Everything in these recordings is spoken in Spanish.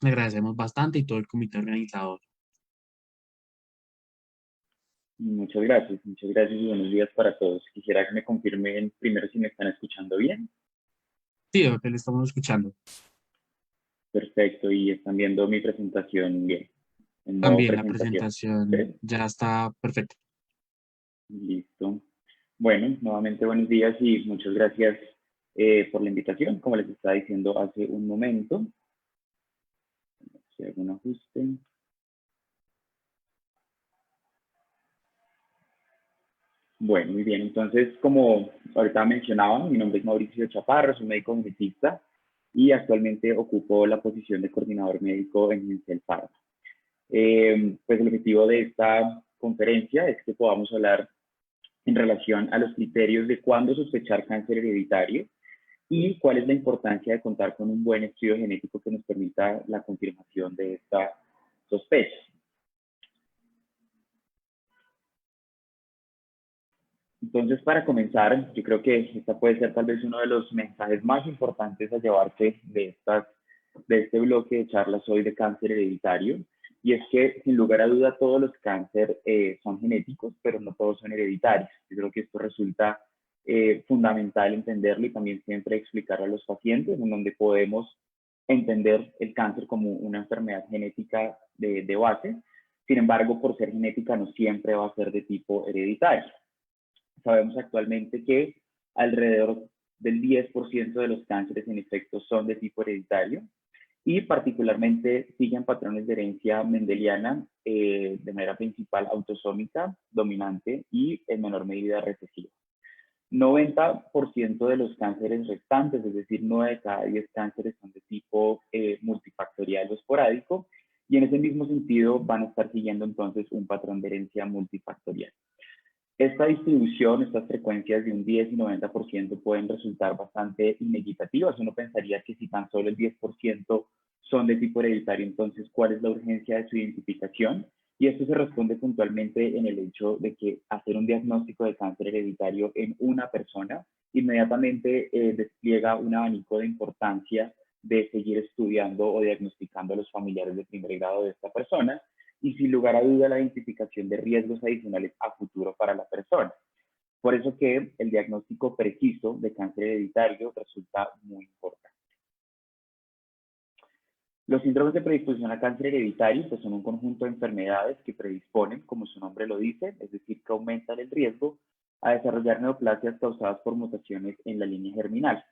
Le agradecemos bastante y todo el comité organizador. Muchas gracias y buenos días para todos. Quisiera que me confirmen primero si me están escuchando bien. Sí, veo que le estamos escuchando. Perfecto, y están viendo mi presentación bien, en modo También la presentación. presentación ¿Sí? ya está perfecta. Listo. Bueno, nuevamente buenos días y muchas gracias por la invitación. Como les estaba diciendo hace un momento, si hago un ajuste. Bueno, muy bien. Entonces, como ahorita mencionaba, mi nombre es Mauricio Chaparro, soy médico genetista y actualmente ocupo la posición de coordinador médico en Ginsel Pharma. Pues el objetivo de esta conferencia es que podamos hablar en relación a los criterios de cuándo sospechar cáncer hereditario y cuál es la importancia de contar con un buen estudio genético que nos permita la confirmación de esta sospecha. Entonces, para comenzar, yo creo que esta puede ser tal vez uno de los mensajes más importantes a llevarse de este bloque de charlas hoy de cáncer hereditario, y es que, sin lugar a duda, todos los cánceres son genéticos, pero no todos son hereditarios. Yo creo que esto resulta fundamental entenderlo y también siempre explicarlo a los pacientes, en donde podemos entender el cáncer como una enfermedad genética de base. Sin embargo, por ser genética, no siempre va a ser de tipo hereditario. Sabemos actualmente que alrededor del 10% de los cánceres en efecto son de tipo hereditario y particularmente siguen patrones de herencia mendeliana de manera principal autosómica, dominante y en menor medida recesiva. 90% de los cánceres restantes, es decir, 9 de cada 10 cánceres son de tipo multifactorial o esporádico, y en ese mismo sentido van a estar siguiendo entonces un patrón de herencia multifactorial. Esta distribución, estas frecuencias de un 10 y 90% pueden resultar bastante inequitativas. Uno pensaría que si tan solo el 10% son de tipo hereditario, entonces, ¿cuál es la urgencia de su identificación? Y esto se responde puntualmente en el hecho de que hacer un diagnóstico de cáncer hereditario en una persona inmediatamente despliega un abanico de importancia de seguir estudiando o diagnosticando a los familiares de primer grado de esta persona y sin lugar a duda la identificación de riesgos adicionales a futuro para la persona. Por eso que el diagnóstico preciso de cáncer hereditario resulta muy importante. Los síndromes de predisposición a cáncer hereditario pues son un conjunto de enfermedades que predisponen, como su nombre lo dice, es decir, que aumentan el riesgo a desarrollar neoplasias causadas por mutaciones en la línea germinal.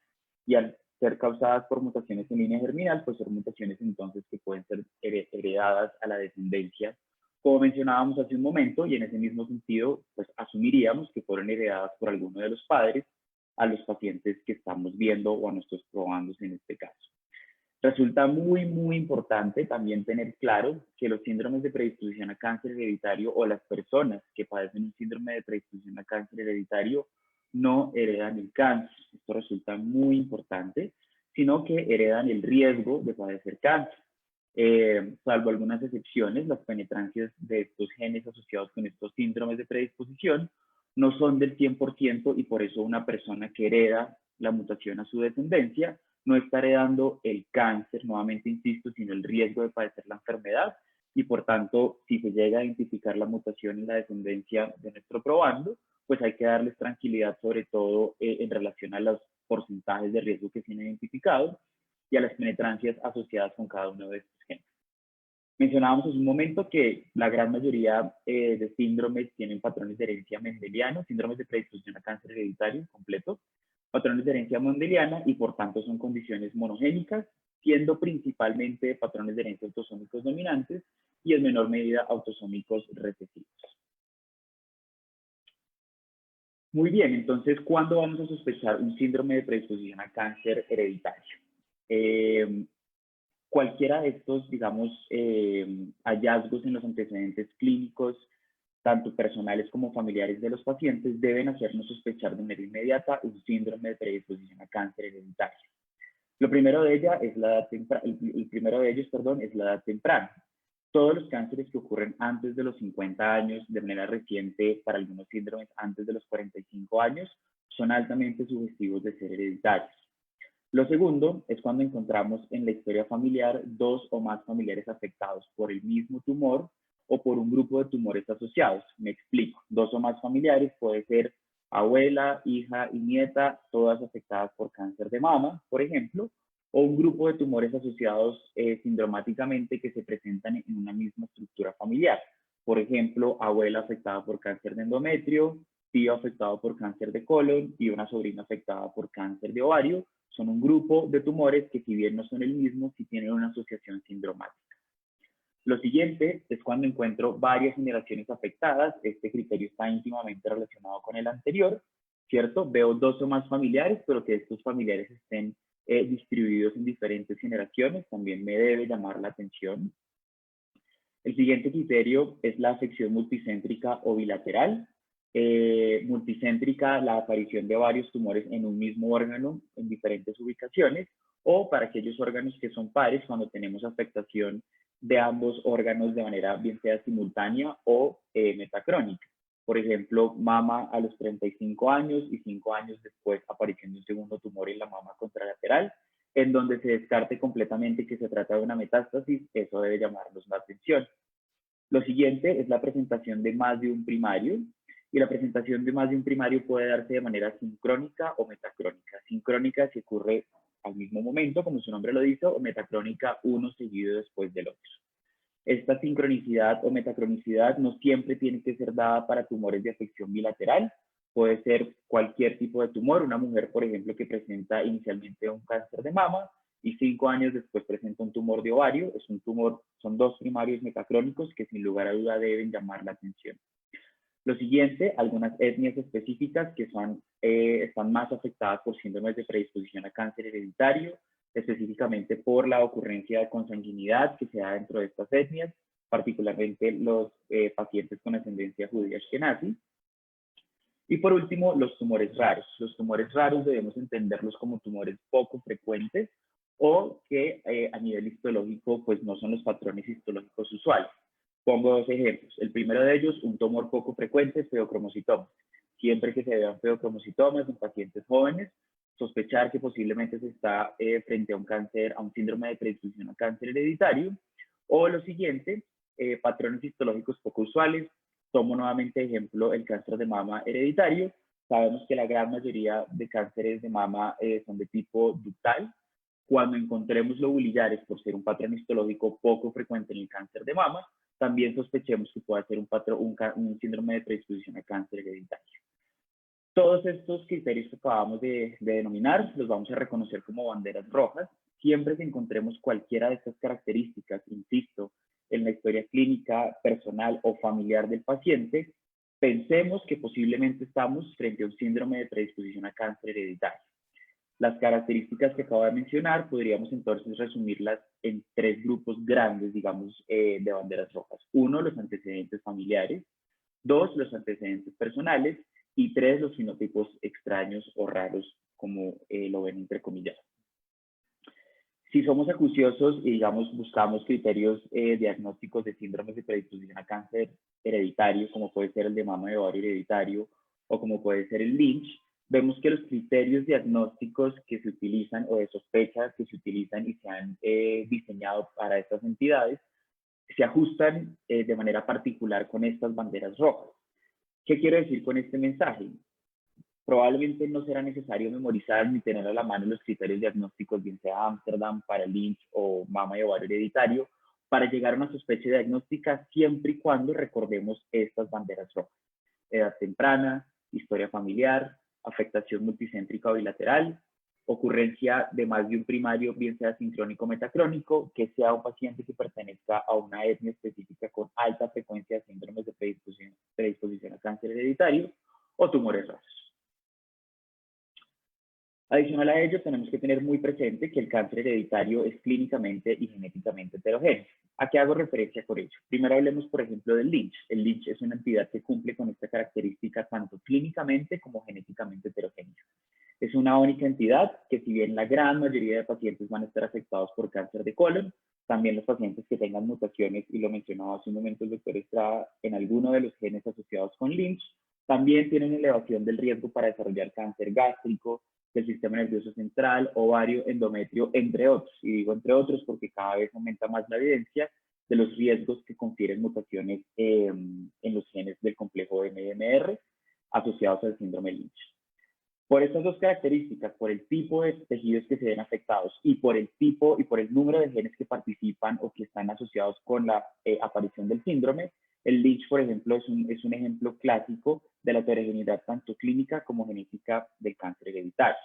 Y al ser causadas por mutaciones en línea germinal, pues son mutaciones entonces que pueden ser heredadas a la descendencia, como mencionábamos hace un momento, y en ese mismo sentido, pues asumiríamos que fueron heredadas por alguno de los padres a los pacientes que estamos viendo o a nuestros probandos en este caso. Resulta muy importante también tener claro que los síndromes de predisposición a cáncer hereditario o las personas que padecen un síndrome de predisposición a cáncer hereditario no heredan el cáncer. Esto resulta muy importante, sino que heredan el riesgo de padecer cáncer. Salvo algunas excepciones, las penetrancias de estos genes asociados con estos síndromes de predisposición no son del 100% y por eso una persona que hereda la mutación a su descendencia no está heredando el cáncer, nuevamente insisto, sino el riesgo de padecer la enfermedad y por tanto, si se llega a identificar la mutación en la descendencia de nuestro probando, pues hay que darles tranquilidad sobre todo en relación a los porcentajes de riesgo que se han identificado y a las penetrancias asociadas con cada uno de estos genes. Mencionábamos hace un momento que la gran mayoría de síndromes tienen patrones de herencia mendeliana, síndromes de predisposición a cáncer hereditario completo, patrones de herencia mendeliana y por tanto son condiciones monogénicas, siendo principalmente patrones de herencia autosómicos dominantes y en menor medida autosómicos recesivos. Muy bien, entonces, ¿cuándo vamos a sospechar un síndrome de predisposición a cáncer hereditario? Cualquiera de estos, digamos, hallazgos en los antecedentes clínicos, tanto personales como familiares de los pacientes, deben hacernos sospechar de manera inmediata un síndrome de predisposición a cáncer hereditario. Lo primero de ella es la edad el primero de ellos, perdón, es la edad temprana. Todos los cánceres que ocurren antes de los 50 años, de manera reciente para algunos síndromes antes de los 45 años, son altamente sugestivos de ser hereditarios. Lo segundo es cuando encontramos en la historia familiar dos o más familiares afectados por el mismo tumor o por un grupo de tumores asociados. Me explico. Dos o más familiares puede ser abuela, hija y nieta, todas afectadas por cáncer de mama, por ejemplo, o un grupo de tumores asociados sindromáticamente que se presentan en una misma estructura familiar. Por ejemplo, abuela afectada por cáncer de endometrio, tío afectado por cáncer de colon y una sobrina afectada por cáncer de ovario. Son un grupo de tumores que, si bien no son el mismo, sí tienen una asociación sindromática. Lo siguiente es cuando encuentro varias generaciones afectadas. Este criterio está íntimamente relacionado con el anterior, ¿cierto? Veo dos o más familiares, pero que estos familiares estén distribuidos en diferentes generaciones, también me debe llamar la atención. El siguiente criterio es la afección multicéntrica o bilateral. Multicéntrica, la aparición de varios tumores en un mismo órgano en diferentes ubicaciones, o para aquellos órganos que son pares, cuando tenemos afectación de ambos órganos de manera bien sea simultánea o metacrónica. Por ejemplo, mama a los 35 años y 5 años después apareciendo un segundo tumor en la mama contralateral, en donde se descarte completamente que se trata de una metástasis. Eso debe llamarnos la atención. Lo siguiente es la presentación de más de un primario, y la presentación de más de un primario puede darse de manera sincrónica o metacrónica. Sincrónica si ocurre al mismo momento, como su nombre lo dice, o metacrónica uno seguido después del otro. Esta sincronicidad o metacronicidad no siempre tiene que ser dada para tumores de afección bilateral. Puede ser cualquier tipo de tumor. Una mujer, por ejemplo, que presenta inicialmente un cáncer de mama y 5 años después presenta un tumor de ovario. Es un tumor, son dos primarios metacrónicos que sin lugar a duda deben llamar la atención. Lo siguiente, algunas etnias específicas que están más afectadas por síndromes de predisposición a cáncer hereditario, específicamente por la ocurrencia de consanguinidad que se da dentro de estas etnias, particularmente los pacientes con ascendencia judía ashkenazi. Y por último, los tumores raros. Los tumores raros debemos entenderlos como tumores poco frecuentes o que a nivel histológico pues no son los patrones histológicos usuales. Pongo dos ejemplos. El primero de ellos, un tumor poco frecuente, es feocromocitoma. Siempre que se vean feocromocitomas en pacientes jóvenes, sospechar que posiblemente se está frente a un cáncer, a un síndrome de predisposición a cáncer hereditario. O lo siguiente, patrones histológicos poco usuales. Tomo nuevamente ejemplo el cáncer de mama hereditario. Sabemos que la gran mayoría de cánceres de mama son de tipo ductal. Cuando encontremos lobulillares por ser un patrón histológico poco frecuente en el cáncer de mama, también sospechemos que pueda ser un síndrome de predisposición a cáncer hereditario. Todos estos criterios que acabamos de denominar los vamos a reconocer como banderas rojas. Siempre que encontremos cualquiera de estas características, insisto, en la historia clínica, personal o familiar del paciente, pensemos que posiblemente estamos frente a un síndrome de predisposición a cáncer hereditario. Las características que acabo de mencionar podríamos entonces resumirlas en tres grupos grandes, digamos, de banderas rojas. Uno, los antecedentes familiares. Dos, los antecedentes personales. Y tres, los fenotipos extraños o raros, como lo ven entrecomillado. Si somos acuciosos y, digamos, buscamos criterios diagnósticos de síndromes de predisposición a cáncer hereditario, como puede ser el de mama de ovario hereditario o como puede ser el Lynch, vemos que los criterios diagnósticos que se utilizan o de sospecha que se utilizan y se han diseñado para estas entidades se ajustan de manera particular con estas banderas rojas. ¿Qué quiero decir con este mensaje? Probablemente no será necesario memorizar ni tener a la mano los criterios diagnósticos, bien sea Amsterdam, para Lynch o mama y ovario hereditario, para llegar a una sospecha diagnóstica, siempre y cuando recordemos estas banderas rojas: edad temprana, historia familiar, afectación multicéntrica o bilateral, ocurrencia de más de un primario, bien sea sincrónico o metacrónico, que sea un paciente que pertenezca a una etnia específica con alta frecuencia de síndromes de predisposición a cáncer hereditario o tumores raros. Adicional a ello, tenemos que tener muy presente que el cáncer hereditario es clínicamente y genéticamente heterogéneo. ¿A qué hago referencia con ello? Primero hablemos, por ejemplo, del Lynch. El Lynch es una entidad que cumple con esta característica tanto clínicamente como genéticamente heterogénea. Es una única entidad que, si bien la gran mayoría de pacientes van a estar afectados por cáncer de colon, también los pacientes que tengan mutaciones, y lo mencionaba hace un momento el doctor Estrada, en alguno de los genes asociados con Lynch, también tienen elevación del riesgo para desarrollar cáncer gástrico, del sistema nervioso central, ovario, endometrio, entre otros. Y digo entre otros porque cada vez aumenta más la evidencia de los riesgos que confieren mutaciones en los genes del complejo MDMR asociados al síndrome Lynch. Por estas dos características, por el tipo de tejidos que se ven afectados y por el tipo y por el número de genes que participan o que están asociados con la aparición del síndrome, el Lynch, por ejemplo, es un ejemplo clásico de la heterogeneidad tanto clínica como genética del cáncer hereditario.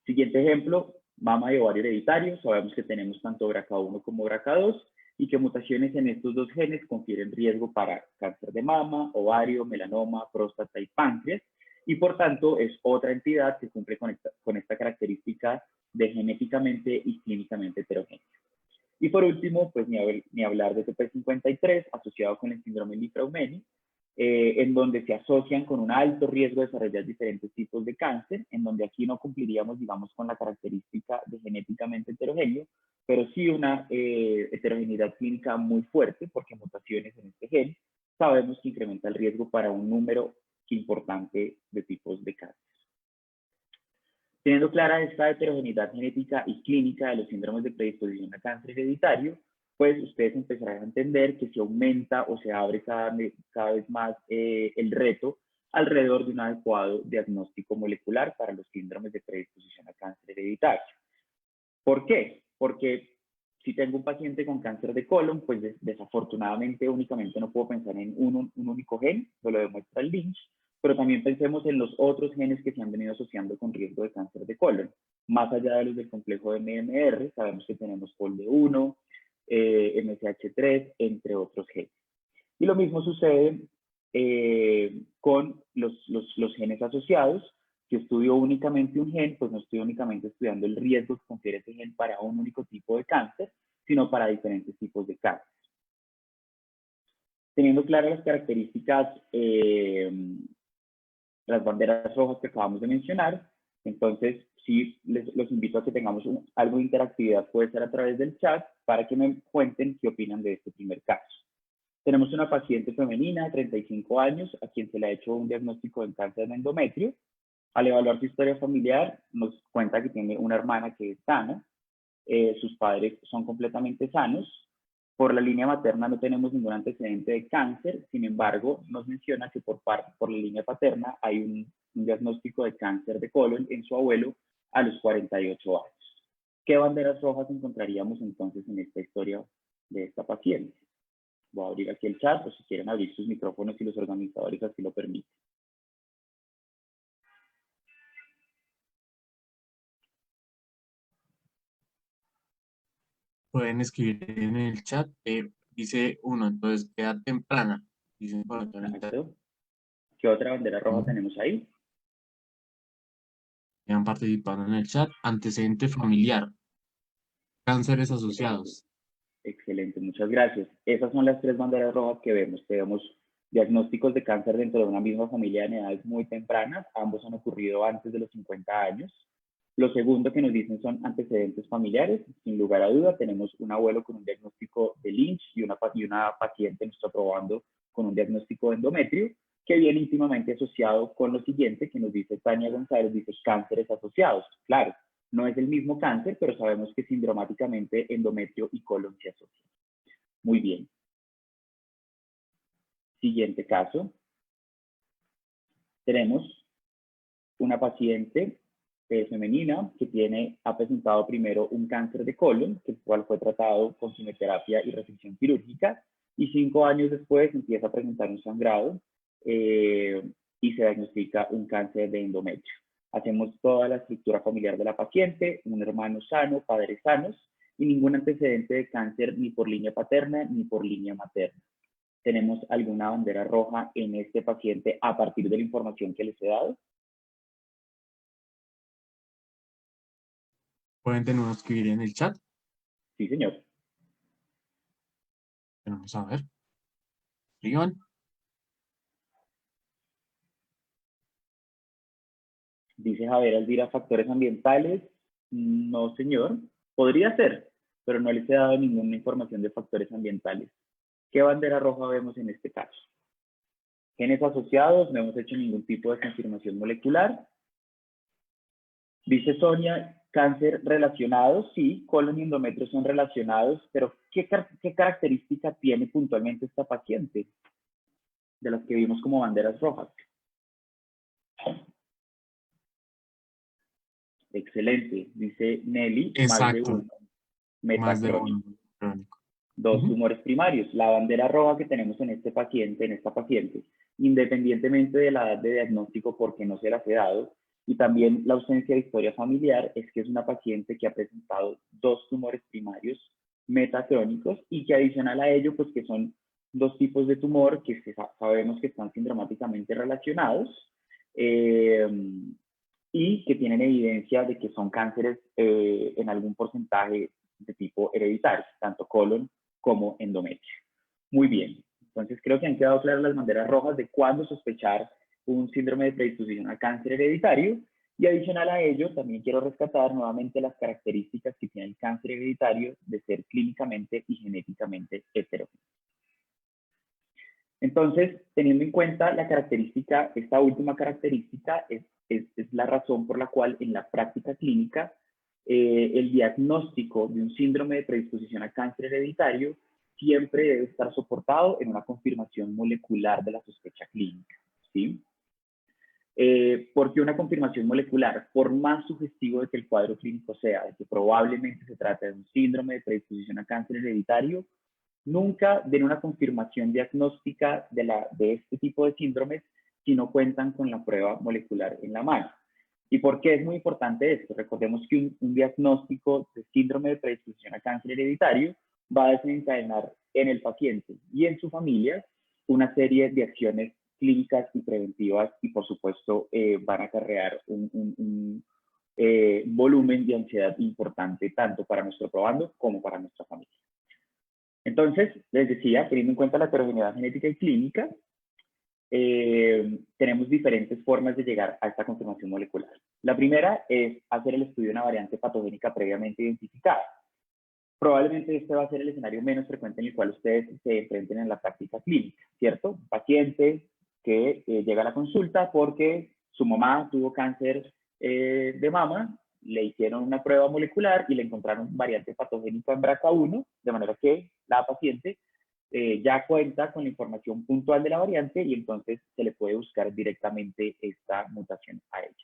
Siguiente ejemplo, mama y ovario hereditario. Sabemos que tenemos tanto BRCA1 como BRCA2 y que mutaciones en estos dos genes confieren riesgo para cáncer de mama, ovario, melanoma, próstata y páncreas. Y por tanto es otra entidad que cumple con esta característica de genéticamente y clínicamente heterogénea. Y por último, pues ni hablar de TP53 asociado con el síndrome Li-Fraumeni, en donde se asocian con un alto riesgo de desarrollar diferentes tipos de cáncer, en donde aquí no cumpliríamos, digamos, con la característica de genéticamente heterogéneo, pero sí una heterogeneidad clínica muy fuerte, porque mutaciones en este gen sabemos que incrementa el riesgo para un número importante de tipos de cáncer. Teniendo clara esta heterogeneidad genética y clínica de los síndromes de predisposición a cáncer hereditario, pues ustedes empezarán a entender que se aumenta o se abre cada vez más el reto alrededor de un adecuado diagnóstico molecular para los síndromes de predisposición a cáncer hereditario. ¿Por qué? Porque si tengo un paciente con cáncer de colon, pues desafortunadamente únicamente no puedo pensar en un único gen, lo demuestra el Lynch, pero también pensemos en los otros genes que se han venido asociando con riesgo de cáncer de colon. Más allá de los del complejo de MMR, sabemos que tenemos POLD1, MSH3, entre otros genes. Y lo mismo sucede con los genes asociados. Si estudio únicamente un gen, pues no estoy únicamente estudiando el riesgo que confiere ese gen para un único tipo de cáncer, sino para diferentes tipos de cáncer. Teniendo claras las características, las banderas rojas que acabamos de mencionar, entonces sí los invito a que tengamos algo de interactividad, puede ser a través del chat, para que me cuenten qué opinan de este primer caso. Tenemos una paciente femenina de 35 años a quien se le ha hecho un diagnóstico de cáncer de endometrio. Al evaluar su historia familiar, nos cuenta que tiene una hermana que es sana, sus padres son completamente sanos. Por la línea materna no tenemos ningún antecedente de cáncer, sin embargo, nos menciona que por la línea paterna hay un diagnóstico de cáncer de colon en su abuelo a los 48 años. ¿Qué banderas rojas encontraríamos entonces en esta historia de esta paciente? Voy a abrir aquí el chat, o si quieren abrir sus micrófonos y los organizadores así lo permiten. Pueden escribir en el chat, dice uno, entonces edad temprana, dicen por acá en el chat. Exacto. ¿Qué otra bandera roja tenemos ahí? Que han participado en el chat, antecedente familiar, cánceres asociados. Excelente, muchas gracias. Esas son las tres banderas rojas que vemos. Tenemos diagnósticos de cáncer dentro de una misma familia en edades muy tempranas. Ambos han ocurrido antes de los 50 años. Lo segundo que nos dicen son antecedentes familiares. Sin lugar a duda, tenemos un abuelo con un diagnóstico de Lynch y una paciente nos está probando con un diagnóstico de endometrio, que viene íntimamente asociado con lo siguiente que nos dice Tania González, dice cánceres asociados. Claro, no es el mismo cáncer, pero sabemos que sindromáticamente endometrio y colon se asocian. Muy bien. Siguiente caso. Tenemos una paciente femenina que ha presentado primero un cáncer de colon, el cual fue tratado con quimioterapia y resección quirúrgica, y 5 años después empieza a presentar un sangrado y se diagnostica un cáncer de endometrio. Hacemos toda la estructura familiar de la paciente, un hermano sano, padres sanos, y ningún antecedente de cáncer ni por línea paterna ni por línea materna. ¿Tenemos alguna bandera roja en este paciente a partir de la información que les he dado? Pueden tener uno escribir en el chat. Sí, señor. Vamos a ver. Escriban. Dice Javier Alvira, factores ambientales. No, señor. Podría ser, pero no les he dado ninguna información de factores ambientales. ¿Qué bandera roja vemos en este caso? Genes asociados, no hemos hecho ningún tipo de confirmación molecular. Dice Sonia, cáncer relacionado, sí, colon y endometrio son relacionados, pero ¿qué característica tiene puntualmente esta paciente? De las que vimos como banderas rojas. Excelente, dice Nelly, más de Exacto, uno, más de metacrónico. uno crónico. Dos tumores primarios. La bandera roja que tenemos en este paciente, en esta paciente, independientemente de la edad de diagnóstico porque no se las he dado, y también la ausencia de historia familiar, es que es una paciente que ha presentado 2 tumores primarios metacrónicos y que adicional a ello, pues que son 2 tipos de tumor que sabemos que están sindromáticamente relacionados y que tienen evidencia de que son cánceres en algún porcentaje de tipo hereditario, tanto colon como endometrio. Muy bien, entonces creo que han quedado claras las banderas rojas de cuándo sospechar un síndrome de predisposición al cáncer hereditario, y adicional a ello también quiero rescatar nuevamente las características que tiene el cáncer hereditario de ser clínicamente y genéticamente heterogéneo. Entonces, teniendo en cuenta la característica, esta última característica es la razón por la cual en la práctica clínica el diagnóstico de un síndrome de predisposición al cáncer hereditario siempre debe estar soportado en una confirmación molecular de la sospecha clínica, ¿sí? ¿Por qué una confirmación molecular? Por más sugestivo de que el cuadro clínico sea, de que probablemente se trata de un síndrome de predisposición a cáncer hereditario, nunca den una confirmación diagnóstica de este tipo de síndromes si no cuentan con la prueba molecular en la mano. ¿Y por qué es muy importante esto? Recordemos que un diagnóstico de síndrome de predisposición a cáncer hereditario va a desencadenar en el paciente y en su familia una serie de acciones clínicas y preventivas y por supuesto van a acarrear un volumen de ansiedad importante tanto para nuestro probando como para nuestra familia. Entonces, les decía, teniendo en cuenta la heterogeneidad genética y clínica, tenemos diferentes formas de llegar a esta confirmación molecular. La primera es hacer el estudio de una variante patogénica previamente identificada. Probablemente este va a ser el escenario menos frecuente en el cual ustedes se enfrenten en la práctica clínica, ¿cierto? Un paciente que llega a la consulta porque su mamá tuvo cáncer de mama, le hicieron una prueba molecular y le encontraron variante patogénica en BRCA1, de manera que la paciente ya cuenta con la información puntual de la variante y entonces se le puede buscar directamente esta mutación a ella.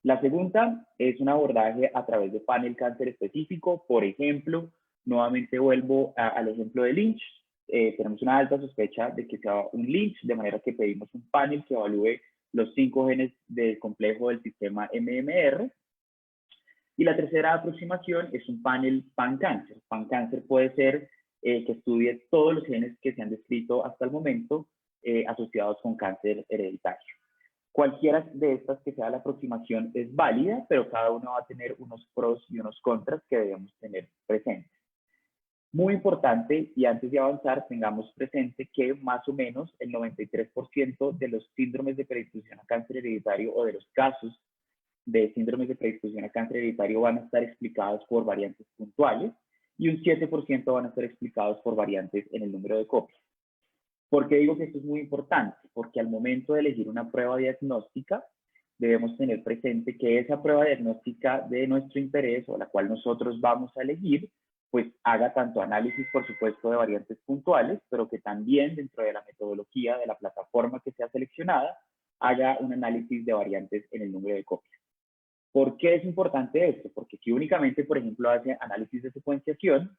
La segunda es un abordaje a través de panel cáncer específico. Por ejemplo, nuevamente vuelvo al ejemplo de Lynch. Tenemos una alta sospecha de que sea un Lynch, de manera que pedimos un panel que evalúe los 5 genes del complejo del sistema MMR. Y la tercera aproximación es un panel pan-cáncer. Pan-cáncer puede ser que estudie todos los genes que se han descrito hasta el momento asociados con cáncer hereditario. Cualquiera de estas que sea la aproximación es válida, pero cada uno va a tener unos pros y unos contras que debemos tener presentes. Muy importante, y antes de avanzar, tengamos presente que más o menos el 93% de los síndromes de predisposición a cáncer hereditario o de los casos de síndromes de predisposición a cáncer hereditario van a estar explicados por variantes puntuales y un 7% van a estar explicados por variantes en el número de copias. ¿Por qué digo que esto es muy importante? Porque al momento de elegir una prueba diagnóstica, debemos tener presente que esa prueba diagnóstica de nuestro interés o la cual nosotros vamos a elegir, pues haga tanto análisis, por supuesto, de variantes puntuales, pero que también dentro de la metodología de la plataforma que sea seleccionada, haga un análisis de variantes en el número de copias. ¿Por qué es importante esto? Porque si únicamente, por ejemplo, hace análisis de secuenciación,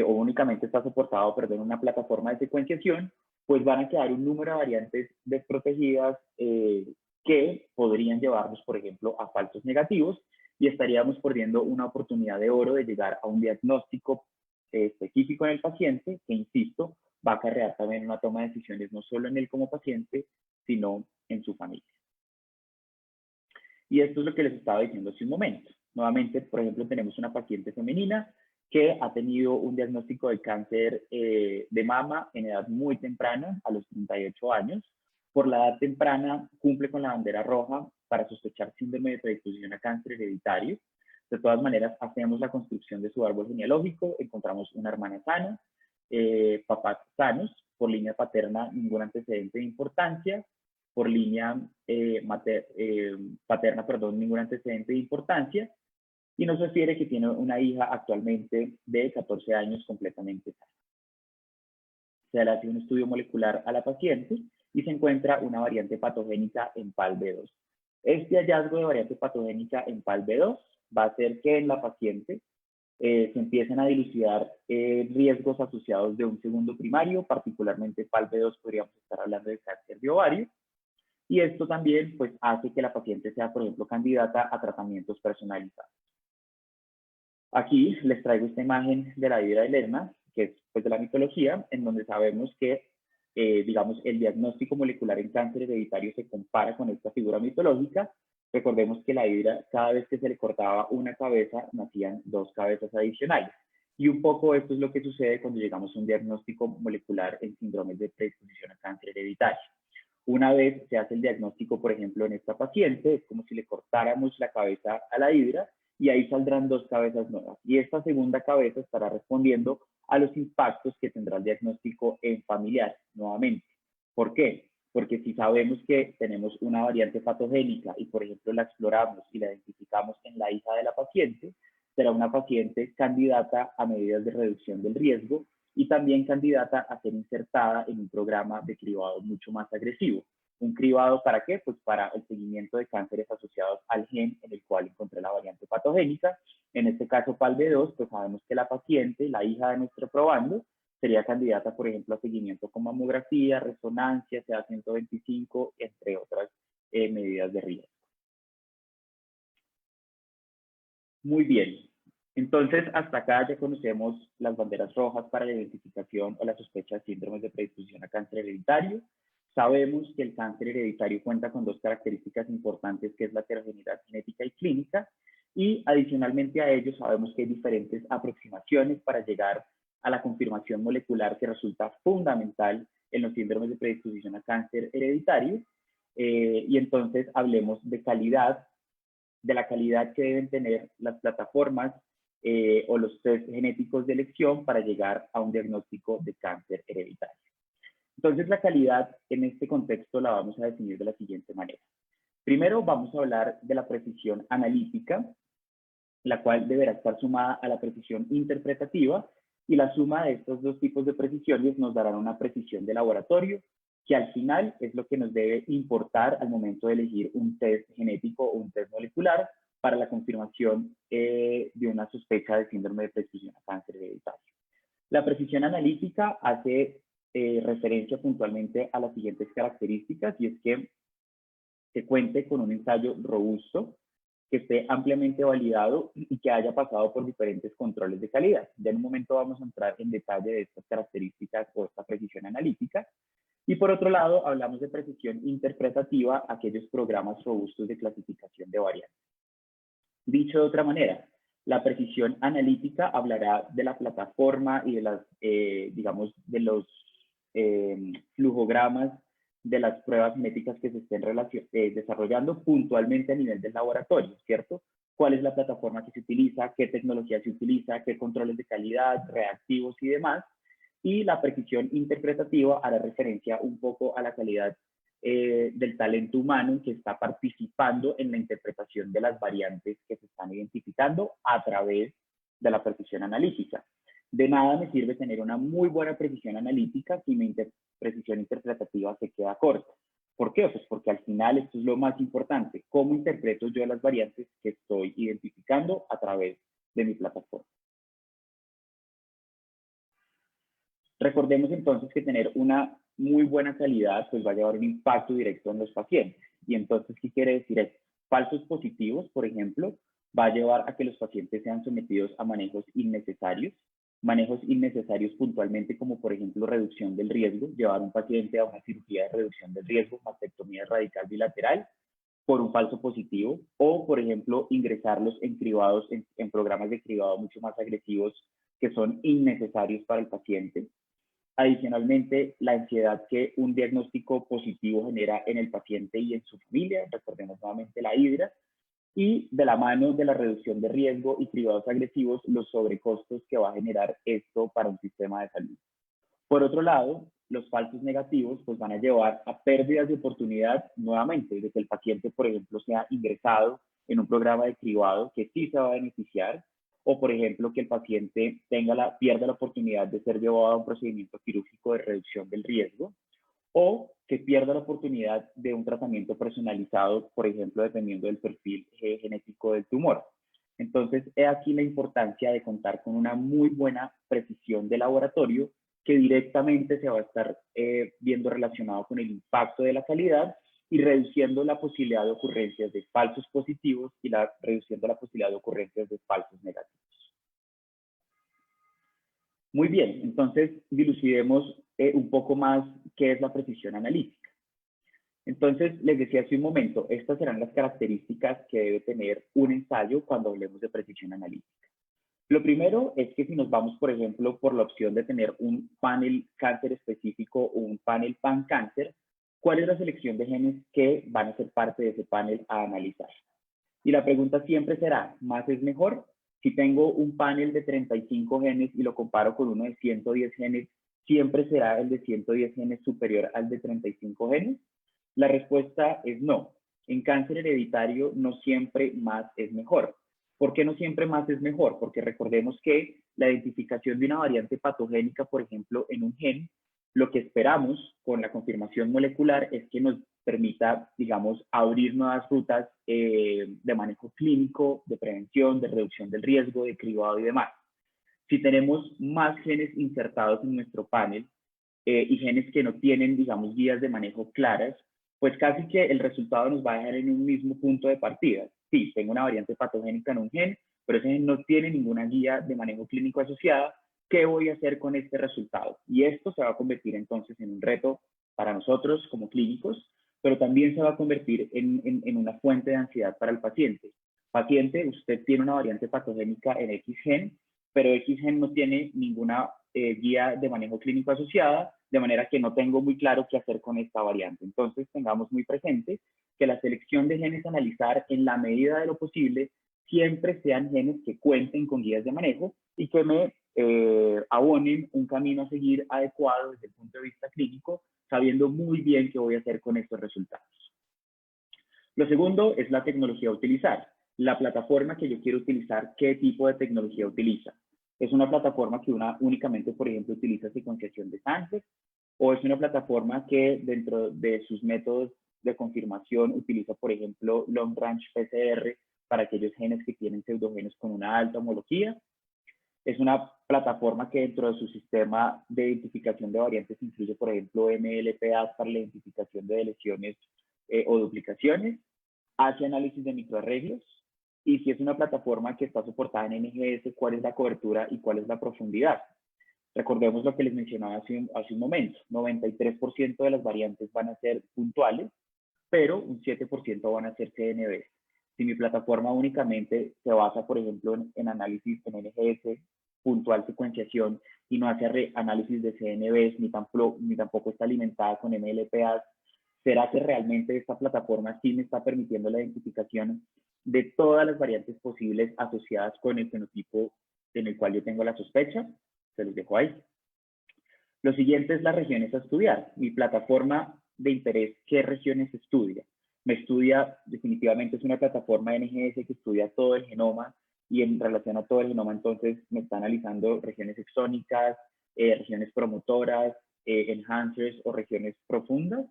o únicamente está soportado, perdón, una plataforma de secuenciación, pues van a quedar un número de variantes desprotegidas que podrían llevarnos, por ejemplo, a falsos negativos y estaríamos perdiendo una oportunidad de oro de llegar a un diagnóstico específico en el paciente que, insisto, va a acarrear también una toma de decisiones no solo en él como paciente, sino en su familia. Y esto es lo que les estaba diciendo hace un momento. Nuevamente, por ejemplo, tenemos una paciente femenina que ha tenido un diagnóstico de cáncer de mama en edad muy temprana, a los 38 años. Por la edad temprana cumple con la bandera roja para sospechar síndrome de predisposición a cáncer hereditario. De todas maneras, hacemos la construcción de su árbol genealógico, encontramos una hermana sana, papás sanos, por línea paterna ningún antecedente de importancia, por línea paterna, ningún antecedente de importancia, y nos refiere que tiene una hija actualmente de 14 años completamente sana. Se le hace un estudio molecular a la paciente y se encuentra una variante patogénica en PALB2. Este hallazgo de variante patogénica en PALB2 va a hacer que en la paciente se empiecen a dilucidar riesgos asociados de un segundo primario, particularmente PALB2 podríamos estar hablando de cáncer de ovario, y esto también pues, hace que la paciente sea, por ejemplo, candidata a tratamientos personalizados. Aquí les traigo esta imagen de la hidra de Lerna, que es pues, de la mitología, en donde sabemos que, digamos, el diagnóstico molecular en cáncer hereditario se compara con esta figura mitológica. Recordemos que la hidra, cada vez que se le cortaba una cabeza, nacían 2 cabezas adicionales. Y un poco esto es lo que sucede cuando llegamos a un diagnóstico molecular en síndromes de predisposición a cáncer hereditario. Una vez se hace el diagnóstico, por ejemplo, en esta paciente, es como si le cortáramos la cabeza a la hidra y ahí saldrán 2 cabezas nuevas. Y esta segunda cabeza estará respondiendo a los impactos que tendrá el diagnóstico en familiar, nuevamente. ¿Por qué? Porque si sabemos que tenemos una variante patogénica y, por ejemplo, la exploramos y la identificamos en la hija de la paciente, será una paciente candidata a medidas de reducción del riesgo y también candidata a ser insertada en un programa de cribado mucho más agresivo. ¿Un cribado para qué? Pues para el seguimiento de cánceres asociados al gen en el cual encontré la variante patogénica. En este caso, PALB2, pues sabemos que la paciente, la hija de nuestro probando, sería candidata, por ejemplo, a seguimiento con mamografía, resonancia, CA125, entre otras medidas de riesgo. Muy bien. Entonces, hasta acá ya conocemos las banderas rojas para la identificación o la sospecha de síndromes de predisposición a cáncer hereditario. Sabemos que el cáncer hereditario cuenta con 2 características importantes, que es la heterogeneidad genética y clínica, y adicionalmente a ello sabemos que hay diferentes aproximaciones para llegar a la confirmación molecular que resulta fundamental en los síndromes de predisposición a cáncer hereditario. Y entonces hablemos de calidad, de la calidad que deben tener las plataformas o los test genéticos de elección para llegar a un diagnóstico de cáncer hereditario. Entonces, la calidad en este contexto la vamos a definir de la siguiente manera. Primero, vamos a hablar de la precisión analítica, la cual deberá estar sumada a la precisión interpretativa, y la suma de estos 2 tipos de precisiones nos darán una precisión de laboratorio, que al final es lo que nos debe importar al momento de elegir un test genético o un test molecular para la confirmación de una sospecha de síndrome de predisposición a cáncer hereditario. La precisión analítica hace referencia puntualmente a las siguientes características, y es que se cuente con un ensayo robusto, que esté ampliamente validado y que haya pasado por diferentes controles de calidad. Ya en un momento vamos a entrar en detalle de estas características o esta precisión analítica. Y por otro lado, hablamos de precisión interpretativa, aquellos programas robustos de clasificación de variantes. Dicho de otra manera, la precisión analítica hablará de la plataforma y de las, digamos, de los flujogramas de las pruebas genéticas que se estén desarrollando puntualmente a nivel del laboratorio, ¿cierto? ¿Cuál es la plataforma que se utiliza? ¿Qué tecnología se utiliza? ¿Qué controles de calidad, reactivos y demás? Y la precisión interpretativa hará referencia un poco a la calidad del talento humano que está participando en la interpretación de las variantes que se están identificando a través de la precisión analítica. De nada me sirve tener una muy buena precisión analítica si mi precisión interpretativa se queda corta. ¿Por qué? Pues porque al final esto es lo más importante. ¿Cómo interpreto yo las variantes que estoy identificando a través de mi plataforma? Recordemos entonces que tener una muy buena calidad pues va a llevar un impacto directo en los pacientes. Y entonces, ¿qué quiere decir esto? Falsos positivos, por ejemplo, va a llevar a que los pacientes sean sometidos a manejos innecesarios puntualmente como por ejemplo reducción del riesgo, llevar un paciente a una cirugía de reducción del riesgo, mastectomía radical bilateral, por un falso positivo, o por ejemplo ingresarlos en cribados, en programas de cribado mucho más agresivos que son innecesarios para el paciente. Adicionalmente, la ansiedad que un diagnóstico positivo genera en el paciente y en su familia, recordemos nuevamente la hidra, y de la mano de la reducción de riesgo y cribados agresivos, los sobrecostos que va a generar esto para un sistema de salud. Por otro lado, los falsos negativos pues van a llevar a pérdidas de oportunidad nuevamente, de que el paciente, por ejemplo, sea ingresado en un programa de cribado que sí se va a beneficiar, o por ejemplo que el paciente pierda la oportunidad de ser llevado a un procedimiento quirúrgico de reducción del riesgo, o que pierda la oportunidad de un tratamiento personalizado, por ejemplo, dependiendo del perfil genético del tumor. Entonces, he aquí la importancia de contar con una muy buena precisión de laboratorio que directamente se va a estar viendo relacionado con el impacto de la calidad y reduciendo la posibilidad de ocurrencias de falsos positivos y reduciendo la posibilidad de ocurrencias de falsos negativos. Muy bien, entonces dilucidemos un poco más qué es la precisión analítica. Entonces, les decía hace un momento, estas serán las características que debe tener un ensayo cuando hablemos de precisión analítica. Lo primero es que si nos vamos, por ejemplo, por la opción de tener un panel cáncer específico o un panel pan-cáncer, ¿cuál es la selección de genes que van a ser parte de ese panel a analizar? Y la pregunta siempre será, ¿más es mejor? Si tengo un panel de 35 genes y lo comparo con uno de 110 genes, ¿siempre será el de 110 genes superior al de 35 genes? La respuesta es no. En cáncer hereditario no siempre más es mejor. ¿Por qué no siempre más es mejor? Porque recordemos que la identificación de una variante patogénica, por ejemplo, en un gen, lo que esperamos con la confirmación molecular es que nos permita, digamos, abrir nuevas rutas de manejo clínico, de prevención, de reducción del riesgo, de cribado y demás. Si tenemos más genes insertados en nuestro panel y genes que no tienen, digamos, guías de manejo claras, pues casi que el resultado nos va a dejar en un mismo punto de partida. Sí, tengo una variante patogénica en un gen, pero ese gen no tiene ninguna guía de manejo clínico asociada. ¿Qué voy a hacer con este resultado? Y esto se va a convertir entonces en un reto para nosotros como clínicos, pero también se va a convertir en una fuente de ansiedad para el paciente. Paciente, usted tiene una variante patogénica en X gen, pero X gen no tiene ninguna guía de manejo clínico asociada, de manera que no tengo muy claro qué hacer con esta variante. Entonces, tengamos muy presente que la selección de genes a analizar en la medida de lo posible siempre sean genes que cuenten con guías de manejo y que me abonen un camino a seguir adecuado desde el punto de vista clínico, sabiendo muy bien qué voy a hacer con estos resultados. Lo segundo es la tecnología a utilizar. La plataforma que yo quiero utilizar, ¿qué tipo de tecnología utiliza? ¿Es una plataforma que únicamente, por ejemplo, utiliza secuenciación de Sanchez? ¿O es una plataforma que dentro de sus métodos de confirmación utiliza, por ejemplo, Long Range PCR para aquellos genes que tienen pseudogenes con una alta homología? ¿Es una plataforma que dentro de su sistema de identificación de variantes incluye, por ejemplo, MLPA para la identificación de lesiones o duplicaciones? ¿Hace análisis de microarreglos? Y si es una plataforma que está soportada en NGS, ¿cuál es la cobertura y cuál es la profundidad? Recordemos lo que les mencionaba hace un momento. 93% de las variantes van a ser puntuales, pero un 7% van a ser CNV. Si mi plataforma únicamente se basa, por ejemplo, en análisis en NGS, puntual secuenciación, y no hace análisis de CNVs, ni tampoco está alimentada con MLPAs, ¿será que realmente esta plataforma sí me está permitiendo la identificación de todas las variantes posibles asociadas con el fenotipo en el cual yo tengo la sospecha? Se los dejo ahí. Lo siguiente es las regiones a estudiar. Mi plataforma de interés, ¿qué regiones estudia? Me estudia, definitivamente es una plataforma de NGS que estudia todo el genoma y en relación a todo el genoma entonces me está analizando regiones exónicas, regiones promotoras, enhancers o regiones profundas.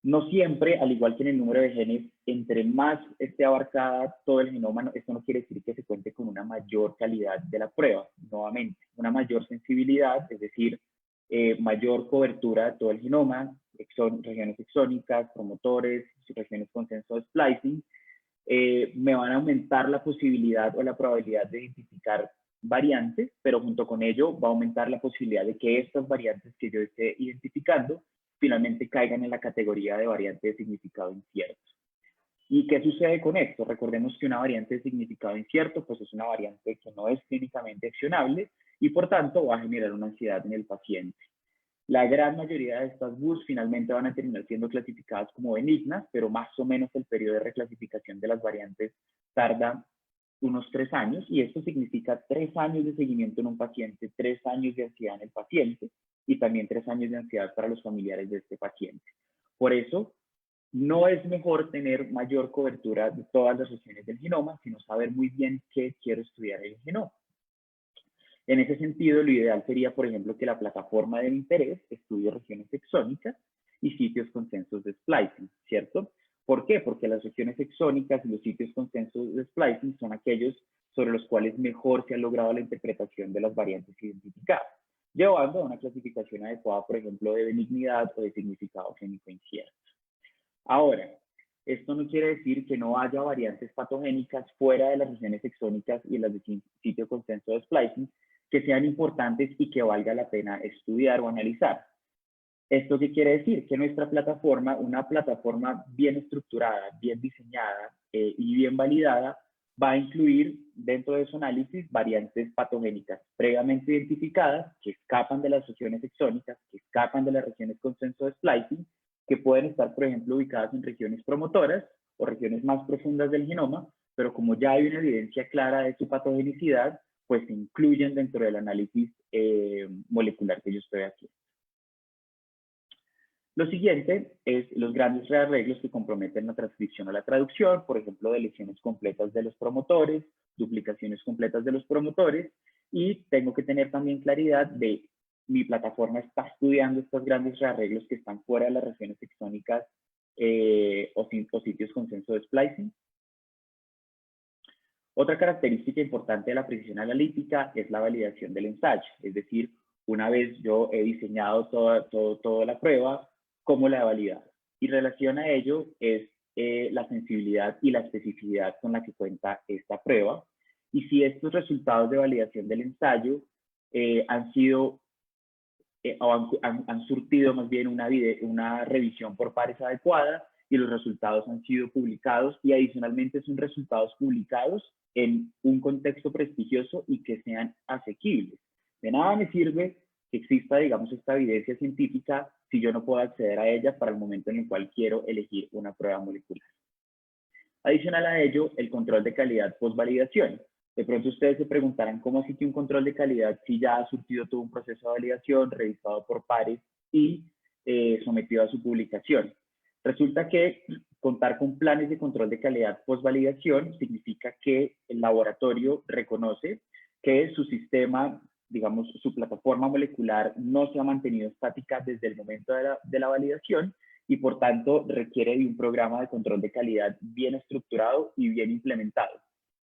No siempre, al igual que en el número de genes, entre más esté abarcada todo el genoma, esto no quiere decir que se cuente con una mayor calidad de la prueba. Nuevamente, una mayor sensibilidad, es decir, mayor cobertura de todo el genoma, regiones exónicas, promotores, regiones consenso de splicing, me van a aumentar la posibilidad o la probabilidad de identificar variantes, pero junto con ello va a aumentar la posibilidad de que estas variantes que yo esté identificando finalmente caigan en la categoría de variante de significado incierto. ¿Y qué sucede con esto? Recordemos que una variante de significado incierto pues es una variante que no es clínicamente accionable y por tanto va a generar una ansiedad en el paciente. La gran mayoría de estas BUS finalmente van a terminar siendo clasificadas como benignas, pero más o menos el periodo de reclasificación de las variantes tarda unos 3 años y esto significa 3 años de seguimiento en un paciente, 3 años de ansiedad en el paciente. y también 3 años de ansiedad para los familiares de este paciente. Por eso, no es mejor tener mayor cobertura de todas las regiones del genoma, sino saber muy bien qué quiero estudiar en el genoma. En ese sentido, lo ideal sería, por ejemplo, que la plataforma de interés estudie regiones exónicas y sitios con censos de splicing, ¿cierto? ¿Por qué? Porque las regiones exónicas y los sitios con censos de splicing son aquellos sobre los cuales mejor se ha logrado la interpretación de las variantes identificadas, llevando a una clasificación adecuada, por ejemplo, de benignidad o de significado génico incierto. Ahora, esto no quiere decir que no haya variantes patogénicas fuera de las regiones exónicas y en las de sitio con censo de splicing que sean importantes y que valga la pena estudiar o analizar. ¿Esto qué quiere decir? Que nuestra plataforma, una plataforma bien estructurada, bien diseñada y bien validada, va a incluir dentro de su análisis variantes patogénicas previamente identificadas que escapan de las regiones exónicas, que escapan de las regiones con censo de splicing, que pueden estar, por ejemplo, ubicadas en regiones promotoras o regiones más profundas del genoma, pero como ya hay una evidencia clara de su patogenicidad, pues se incluyen dentro del análisis molecular que yo estoy haciendo. Lo siguiente es los grandes rearreglos que comprometen la transcripción o la traducción, por ejemplo, deleciones completas de los promotores, duplicaciones completas de los promotores, y tengo que tener también claridad de mi plataforma está estudiando estos grandes rearreglos que están fuera de las regiones exónicas o sitios con censo de splicing. Otra característica importante de la precisión analítica es la validación del ensayo, es decir, una vez yo he diseñado toda la prueba, ¿cómo la he validado? Y relación a ello es la sensibilidad y la especificidad con la que cuenta esta prueba. Y si estos resultados de validación del ensayo han sido o han surtido más bien una revisión por pares adecuada y los resultados han sido publicados y adicionalmente son resultados publicados en un contexto prestigioso y que sean asequibles. De nada me sirve que exista, digamos, esta evidencia científica si yo no puedo acceder a ella para el momento en el cual quiero elegir una prueba molecular. Adicional a ello, el control de calidad post-validación. De pronto ustedes se preguntarán cómo así que un control de calidad si ya ha surtido todo un proceso de validación, revisado por pares y sometido a su publicación. Resulta que contar con planes de control de calidad post-validación significa que el laboratorio reconoce que su sistema, digamos, su plataforma molecular no se ha mantenido estática desde el momento de la validación y por tanto requiere de un programa de control de calidad bien estructurado y bien implementado.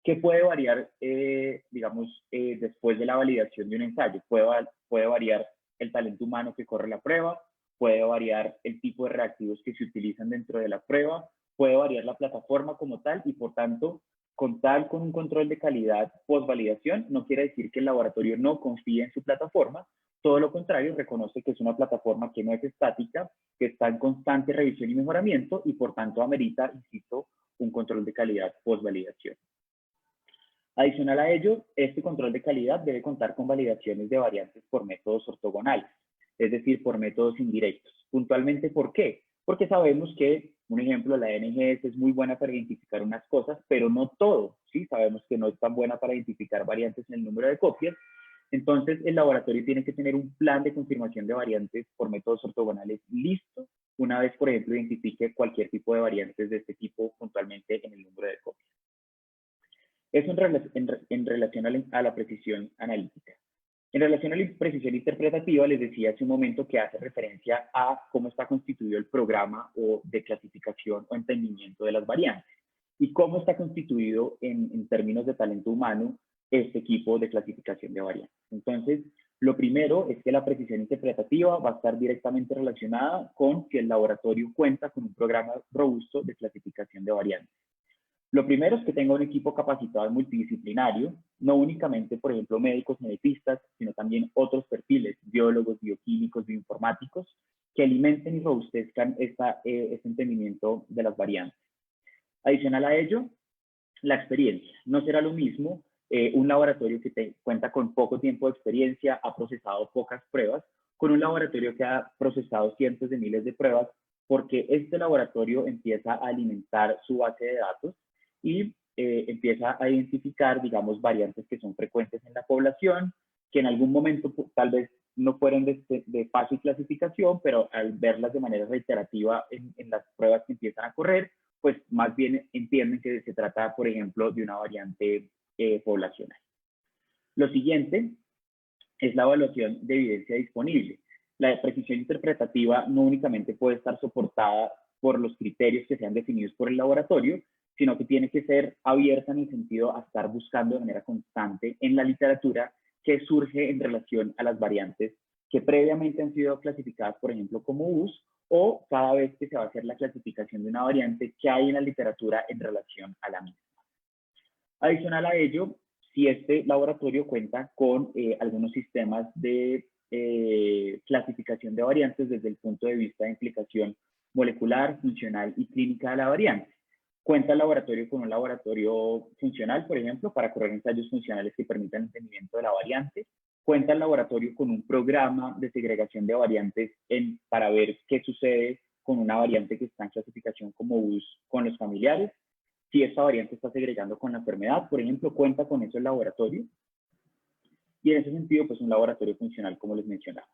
¿Qué puede variar, digamos, después de la validación de un ensayo? Puede variar el talento humano que corre la prueba, puede variar el tipo de reactivos que se utilizan dentro de la prueba, puede variar la plataforma como tal y por tanto, contar con un control de calidad post-validación no quiere decir que el laboratorio no confíe en su plataforma, todo lo contrario, reconoce que es una plataforma que no es estática, que está en constante revisión y mejoramiento y por tanto amerita, insisto, un control de calidad post-validación. Adicional a ello, este control de calidad debe contar con validaciones de variantes por métodos ortogonales, es decir, por métodos indirectos. Puntualmente, ¿por qué? Porque sabemos que, un ejemplo, la NGS es muy buena para identificar unas cosas, pero no todo, ¿sí? Sabemos que no es tan buena para identificar variantes en el número de copias. Entonces, el laboratorio tiene que tener un plan de confirmación de variantes por métodos ortogonales listo, una vez, por ejemplo, identifique cualquier tipo de variantes de este tipo puntualmente en el número de copias. Eso en relación a la precisión analítica. En relación a la precisión interpretativa, les decía hace un momento que hace referencia a cómo está constituido el programa o de clasificación o entendimiento de las variantes y cómo está constituido en términos de talento humano este equipo de clasificación de variantes. Entonces, lo primero es que la precisión interpretativa va a estar directamente relacionada con si el laboratorio cuenta con un programa robusto de clasificación de variantes. Lo primero es que tenga un equipo capacitado y multidisciplinario, no únicamente, por ejemplo, médicos genetistas, sino también otros perfiles, biólogos, bioquímicos, bioinformáticos, que alimenten y robustezcan este entendimiento de las variantes. Adicional a ello, la experiencia. No será lo mismo un laboratorio que cuenta con poco tiempo de experiencia, ha procesado pocas pruebas, con un laboratorio que ha procesado cientos de miles de pruebas, porque este laboratorio empieza a alimentar su base de datos y empieza a identificar, digamos, variantes que son frecuentes en la población, que en algún momento tal vez no fueron de fácil clasificación, pero al verlas de manera reiterativa en las pruebas que empiezan a correr, pues más bien entienden que se trata, por ejemplo, de una variante poblacional. Lo siguiente es la evaluación de evidencia disponible. La precisión interpretativa no únicamente puede estar soportada por los criterios que sean definidos por el laboratorio, sino que tiene que ser abierta en el sentido a estar buscando de manera constante en la literatura que surge en relación a las variantes que previamente han sido clasificadas, por ejemplo, como US, o cada vez que se va a hacer la clasificación de una variante que hay en la literatura en relación a la misma. Adicional a ello, si este laboratorio cuenta con algunos sistemas de clasificación de variantes desde el punto de vista de implicación molecular, funcional y clínica de la variante. Cuenta el laboratorio con un laboratorio funcional, por ejemplo, para correr ensayos funcionales que permitan el entendimiento de la variante. Cuenta el laboratorio con un programa de segregación de variantes para ver qué sucede con una variante que está en clasificación como US con los familiares. Si esta variante está segregando con la enfermedad, por ejemplo, cuenta con eso el laboratorio. Y en ese sentido, pues un laboratorio funcional, como les mencionaba.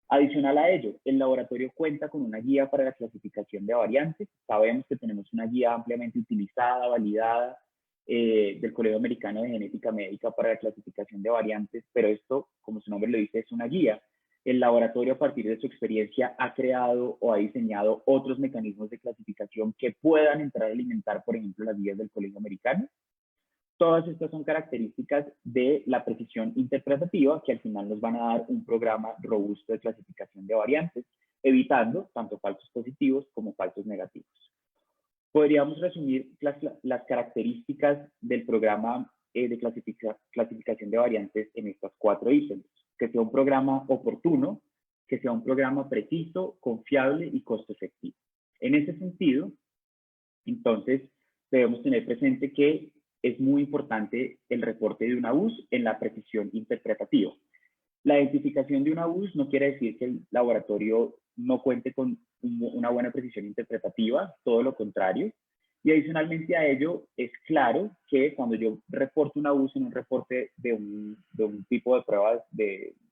Adicional a ello, el laboratorio cuenta con una guía para la clasificación de variantes. Sabemos que tenemos una guía ampliamente utilizada, validada, del Colegio Americano de Genética Médica para la clasificación de variantes, pero esto, como su nombre lo dice, es una guía. El laboratorio, a partir de su experiencia, ha creado o ha diseñado otros mecanismos de clasificación que puedan entrar a alimentar, por ejemplo, las guías del Colegio Americano. Todas estas son características de la precisión interpretativa que al final nos van a dar un programa robusto de clasificación de variantes, evitando tanto falsos positivos como falsos negativos. Podríamos resumir las características del programa de clasificación de variantes en estas 4 ítems. Que sea un programa oportuno, que sea un programa preciso, confiable y costo efectivo. En ese sentido, entonces, debemos tener presente que es muy importante el reporte de una US en la precisión interpretativa. La identificación de una US no quiere decir que el laboratorio no cuente con una buena precisión interpretativa, todo lo contrario. Y adicionalmente a ello, es claro que cuando yo reporto una US en un reporte de un tipo de pruebas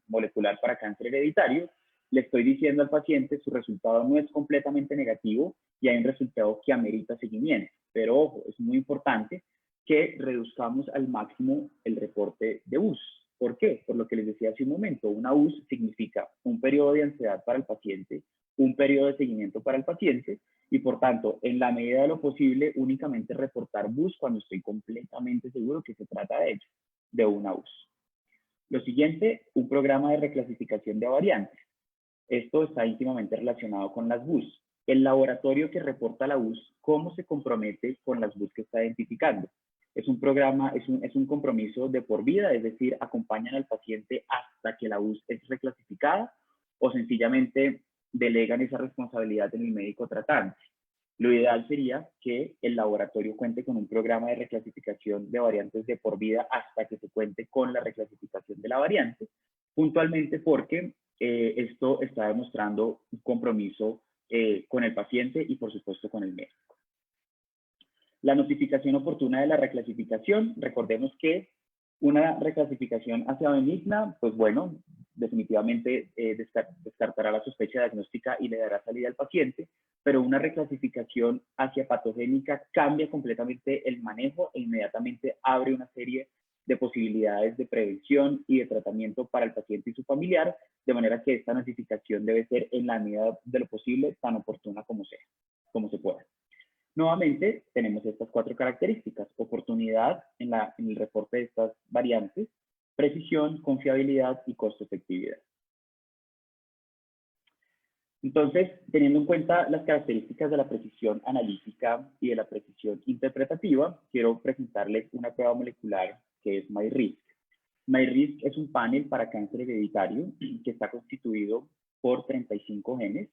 molecular para cáncer hereditario, le estoy diciendo al paciente su resultado no es completamente negativo y hay un resultado que amerita seguimiento. Pero ojo, es muy importante que reduzcamos al máximo el reporte de US. ¿Por qué? Por lo que les decía hace un momento, una US significa un periodo de ansiedad para el paciente, un periodo de seguimiento para el paciente y por tanto, en la medida de lo posible, únicamente reportar BUS cuando estoy completamente seguro que se trata de ello, de una US. Lo siguiente, un programa de reclasificación de variantes. Esto está íntimamente relacionado con las BUS. El laboratorio que reporta la BUS, ¿cómo se compromete con las BUS que está identificando? Es un programa, es un compromiso de por vida, es decir, acompañan al paciente hasta que la BUS es reclasificada o sencillamente delegan esa responsabilidad en el médico tratante. Lo ideal sería que el laboratorio cuente con un programa de reclasificación de variantes de por vida hasta que se cuente con la reclasificación de la variante, puntualmente porque esto está demostrando un compromiso con el paciente y por supuesto con el médico. La notificación oportuna de la reclasificación, recordemos que una reclasificación hacia benigna, pues bueno, definitivamente descartará la sospecha diagnóstica y le dará salida al paciente, pero una reclasificación hacia patogénica cambia completamente el manejo e inmediatamente abre una serie de posibilidades de prevención y de tratamiento para el paciente y su familiar, de manera que esta notificación debe ser en la medida de lo posible tan oportuna como sea, como se pueda. Nuevamente, tenemos estas 4 características: oportunidad en el reporte de estas variantes, precisión, confiabilidad y costo-efectividad. Entonces, teniendo en cuenta las características de la precisión analítica y de la precisión interpretativa, quiero presentarles una prueba molecular que es MyRisk. MyRisk es un panel para cáncer hereditario que está constituido por 35 genes.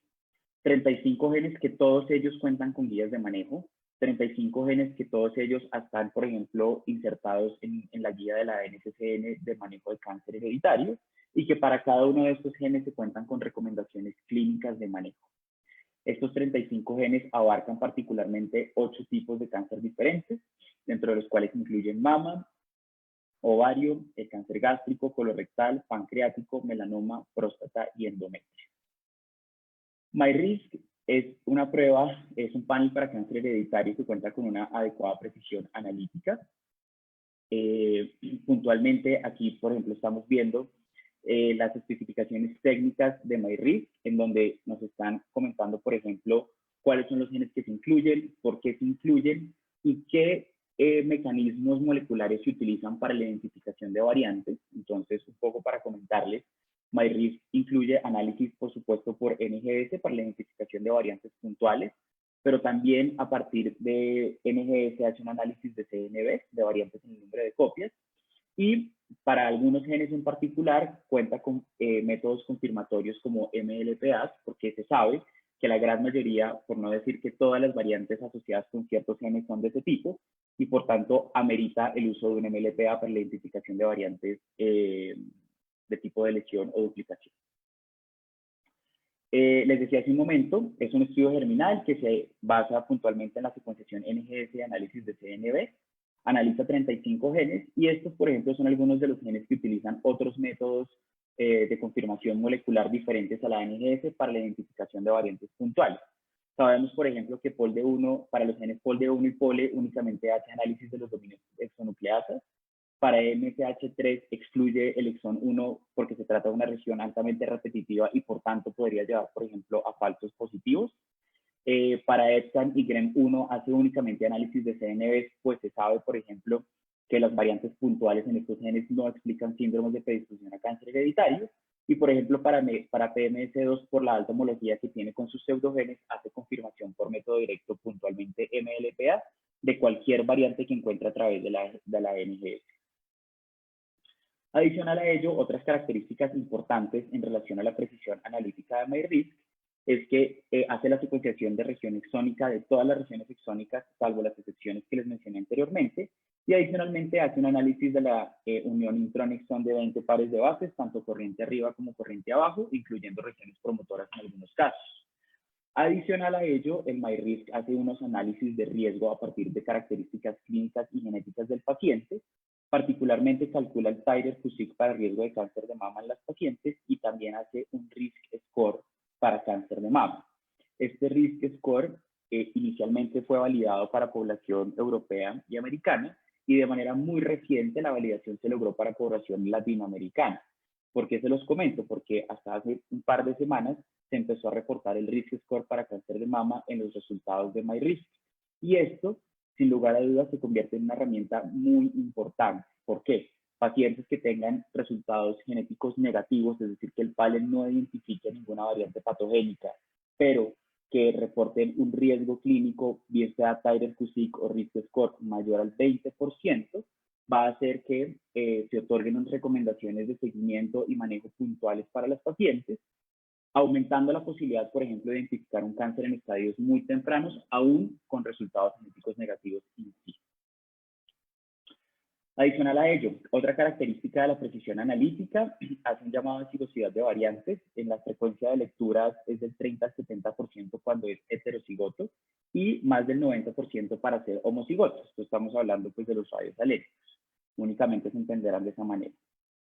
35 genes que todos ellos cuentan con guías de manejo, 35 genes que todos ellos están, por ejemplo, insertados en la guía de la NCCN de manejo de cáncer hereditario y que para cada uno de estos genes se cuentan con recomendaciones clínicas de manejo. Estos 35 genes abarcan particularmente 8 tipos de cáncer diferentes, dentro de los cuales incluyen mama, ovario, el cáncer gástrico, colorectal, pancreático, melanoma, próstata y endometrio. MyRisk es una prueba, es un panel para cáncer hereditario que cuenta con una adecuada precisión analítica. Puntualmente aquí, por ejemplo, estamos viendo las especificaciones técnicas de MyRisk, en donde nos están comentando, por ejemplo, cuáles son los genes que se incluyen, por qué se incluyen y qué mecanismos moleculares se utilizan para la identificación de variantes. Entonces, un poco para comentarles, MyRisk incluye análisis, por supuesto, por NGS para la identificación de variantes puntuales, pero también a partir de NGS hace un análisis de CNV, de variantes en el número de copias, y para algunos genes en particular cuenta con métodos confirmatorios como MLPAs, porque se sabe que la gran mayoría, por no decir que todas las variantes asociadas con ciertos genes son de ese tipo, y por tanto amerita el uso de un MLPA para la identificación de variantes de tipo de lesión o duplicación. Les decía hace un momento, es un estudio germinal que se basa puntualmente en la secuenciación NGS y análisis de CNV, analiza 35 genes y estos, por ejemplo, son algunos de los genes que utilizan otros métodos de confirmación molecular diferentes a la NGS para la identificación de variantes puntuales. Sabemos, por ejemplo, que POLD1, para los genes POLD1 y POLE únicamente hace análisis de los dominios exonucleasas. Para MSH3 excluye el exón 1 porque se trata de una región altamente repetitiva y por tanto podría llevar, por ejemplo, a falsos positivos. Para EPCAN y GREM1 hace únicamente análisis de CNV, pues se sabe, por ejemplo, que las variantes puntuales en estos genes no explican síndromes de predisposición a cáncer hereditario. Y, por ejemplo, para PMS2, por la alta homología que tiene con sus pseudogenes, hace confirmación por método directo puntualmente MLPA de cualquier variante que encuentre a través de la NGS. Adicional a ello, otras características importantes en relación a la precisión analítica de MyRisk es que hace la secuenciación de región exónica de todas las regiones exónicas, salvo las excepciones que les mencioné anteriormente, y adicionalmente hace un análisis de la unión intron-exón de 20 pares de bases, tanto corriente arriba como corriente abajo, incluyendo regiones promotoras en algunos casos. Adicional a ello, el MyRisk hace unos análisis de riesgo a partir de características clínicas y genéticas del paciente. Particularmente calcula el Titer-Cuzick para riesgo de cáncer de mama en las pacientes y también hace un Risk Score para cáncer de mama. Este Risk Score inicialmente fue validado para población europea y americana y de manera muy reciente la validación se logró para población latinoamericana. ¿Por qué se los comento? Porque hasta hace un par de semanas se empezó a reportar el Risk Score para cáncer de mama en los resultados de MyRisk. Y esto, sin lugar a dudas, se convierte en una herramienta muy importante. ¿Por qué? Pacientes que tengan resultados genéticos negativos, es decir, que el PALEN no identifique ninguna variante patogénica, pero que reporten un riesgo clínico, bien sea Titer-Cuzick o Risk Score mayor al 20%, va a hacer que se otorguen unas recomendaciones de seguimiento y manejo puntuales para los pacientes, aumentando la posibilidad, por ejemplo, de identificar un cáncer en estadios muy tempranos, aún con resultados genéticos negativos in situ. Adicional a ello, otra característica de la precisión analítica hace un llamado a exitosidad de variantes. En la frecuencia de lecturas es del 30 al 70% cuando es heterocigoto y más del 90% para ser homocigoto. Esto estamos hablando pues de los radios alérgicos. Únicamente se entenderán de esa manera.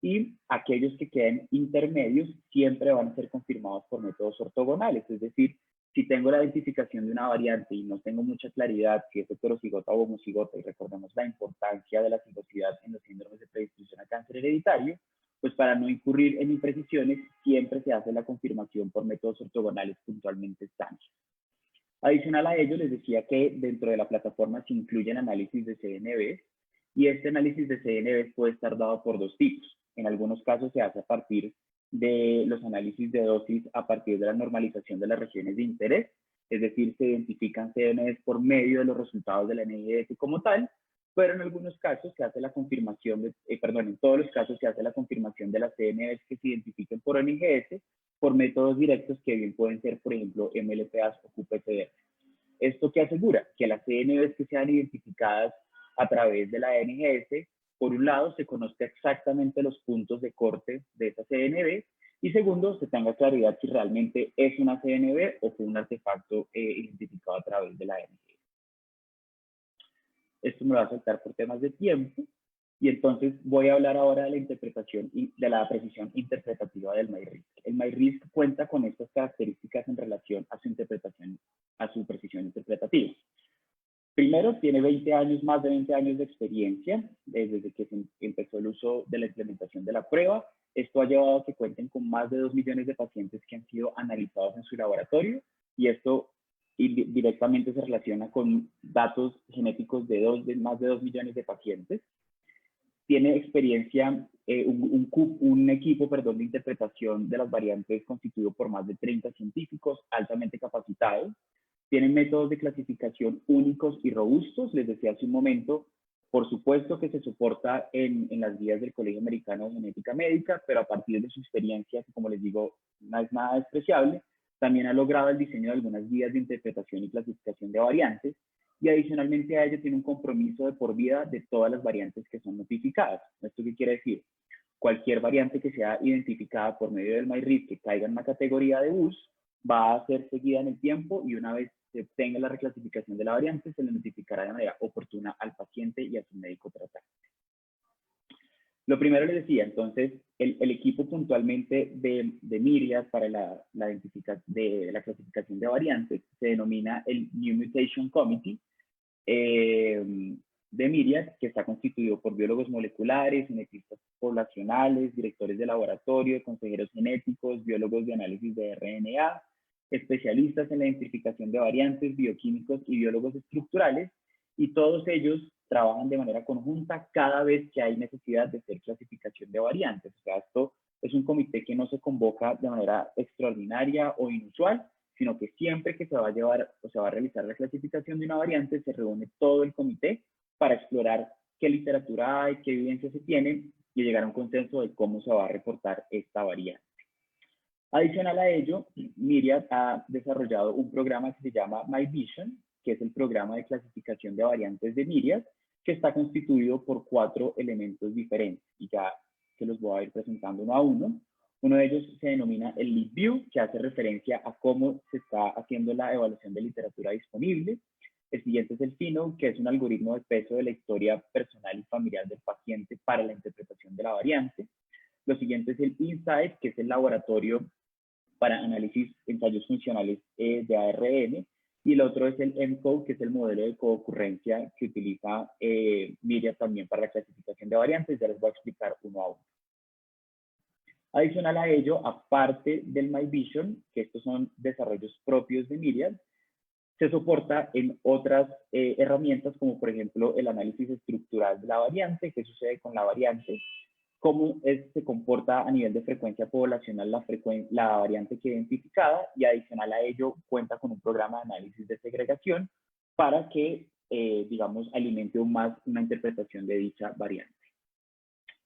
Y aquellos que queden intermedios siempre van a ser confirmados por métodos ortogonales, es decir, si tengo la identificación de una variante y no tengo mucha claridad si es heterocigota o homocigota, y recordemos la importancia de la cigosidad en los síndromes de predisposición a cáncer hereditario, pues para no incurrir en imprecisiones, siempre se hace la confirmación por métodos ortogonales puntualmente estándar. Adicional a ello, les decía que dentro de la plataforma se incluyen análisis de CNV, y este análisis de CNV puede estar dado por dos tipos. En algunos casos se hace a partir de los análisis de dosis a partir de la normalización de las regiones de interés, es decir, se identifican CNVs por medio de los resultados de la NGS como tal, pero en algunos casos se hace la confirmación, en todos los casos se hace la confirmación de las CNVs que se identifiquen por NGS por métodos directos que bien pueden ser, por ejemplo, MLPAs o QPCR. ¿Esto qué asegura? Que las CNVs que sean identificadas a través de la NGS, por un lado, se conozca exactamente los puntos de corte de esa CNV y segundo, se tenga claridad si realmente es una CNV o fue un artefacto identificado a través de la NGS. Esto me va a saltar por temas de tiempo. Y entonces voy a hablar ahora de la interpretación y de la precisión interpretativa del MyRisk. El MyRisk cuenta con estas características en relación a su interpretación, a su precisión interpretativa. Primero, tiene 20 años, más de 20 años de experiencia desde que se empezó el uso de la implementación de la prueba. Esto ha llevado a que cuenten con más de 2 millones de pacientes que han sido analizados en su laboratorio, y esto directamente se relaciona con datos genéticos de más de 2 millones de pacientes. Tiene experiencia, un equipo de interpretación de las variantes constituido por más de 30 científicos altamente capacitados. Tienen métodos de clasificación únicos y robustos, les decía hace un momento, por supuesto que se soporta en las guías del Colegio Americano de Genética Médica, pero a partir de su experiencia, que como les digo, no es nada despreciable, también ha logrado el diseño de algunas guías de interpretación y clasificación de variantes, y adicionalmente a ello tiene un compromiso de por vida de todas las variantes que son notificadas. ¿Esto qué quiere decir? Cualquier variante que sea identificada por medio del MyRisk que caiga en una categoría de US va a ser seguida en el tiempo, y una vez se obtenga la reclasificación de la variante, se le notificará de manera oportuna al paciente y a su médico tratante. Lo primero les decía, entonces, el equipo puntualmente de Myriad para la clasificación de variantes se denomina el New Mutation Committee de Myriad, que está constituido por biólogos moleculares, genetistas poblacionales, directores de laboratorio, consejeros genéticos, biólogos de análisis de RNA, especialistas en la identificación de variantes, bioquímicos y biólogos estructurales, y todos ellos trabajan de manera conjunta cada vez que hay necesidad de hacer clasificación de variantes. O sea, esto es un comité que no se convoca de manera extraordinaria o inusual, sino que siempre que se va a llevar o se va a realizar la clasificación de una variante, se reúne todo el comité para explorar qué literatura hay, qué evidencia se tiene, y llegar a un consenso de cómo se va a reportar esta variante. Adicional a ello, Myriad ha desarrollado un programa que se llama MyVision, que es el programa de clasificación de variantes de Myriad, que está constituido por 4 elementos diferentes, y ya que los voy a ir presentando uno a uno. Uno de ellos se denomina el LeadView, que hace referencia a cómo se está haciendo la evaluación de literatura disponible. El siguiente es el Pheno, que es un algoritmo de peso de la historia personal y familiar del paciente para la interpretación de la variante. Lo siguiente es el Insight, que es el laboratorio para análisis ensayos funcionales de ARN. Y el otro es el ENCODE, que es el modelo de coocurrencia que utiliza Myriad también para la clasificación de variantes. Ya les voy a explicar uno a uno. Adicional a ello, aparte del MyVision, que estos son desarrollos propios de Myriad, se soporta en otras herramientas, como por ejemplo el análisis estructural de la variante, qué sucede con la variante, cómo se comporta a nivel de frecuencia poblacional la variante que identificada, y adicional a ello cuenta con un programa de análisis de segregación para que, digamos, alimente aún más una interpretación de dicha variante.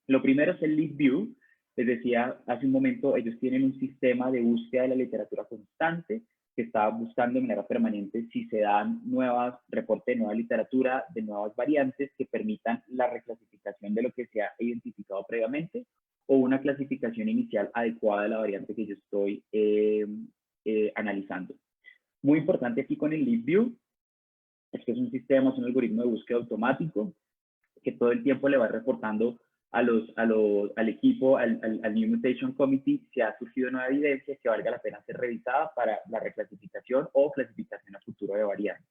Lo primero es el LeadView. Les decía hace un momento, ellos tienen un sistema de búsqueda de la literatura constante que está buscando de manera permanente si se dan reportes de nueva literatura, de nuevas variantes que permitan la reclasificación de lo que se ha identificado previamente, o una clasificación inicial adecuada de la variante que yo estoy analizando. Muy importante aquí con el LeadView es que es un sistema, es un algoritmo de búsqueda automático que todo el tiempo le va reportando al equipo, al New Mutation Committee, si ha surgido nueva evidencia que valga la pena ser revisada para la reclasificación o clasificación a futuro de variantes.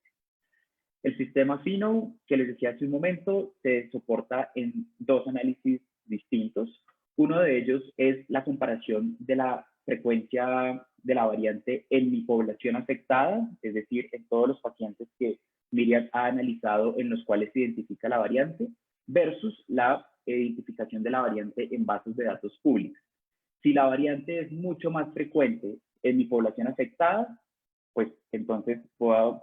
El sistema Pheno, que les decía hace un momento, se soporta en 2 análisis distintos. Uno de ellos es la comparación de la frecuencia de la variante en mi población afectada, es decir, en todos los pacientes que Myriad ha analizado en los cuales se identifica la variante, versus la identificación de la variante en bases de datos públicas. Si la variante es mucho más frecuente en mi población afectada, pues entonces puedo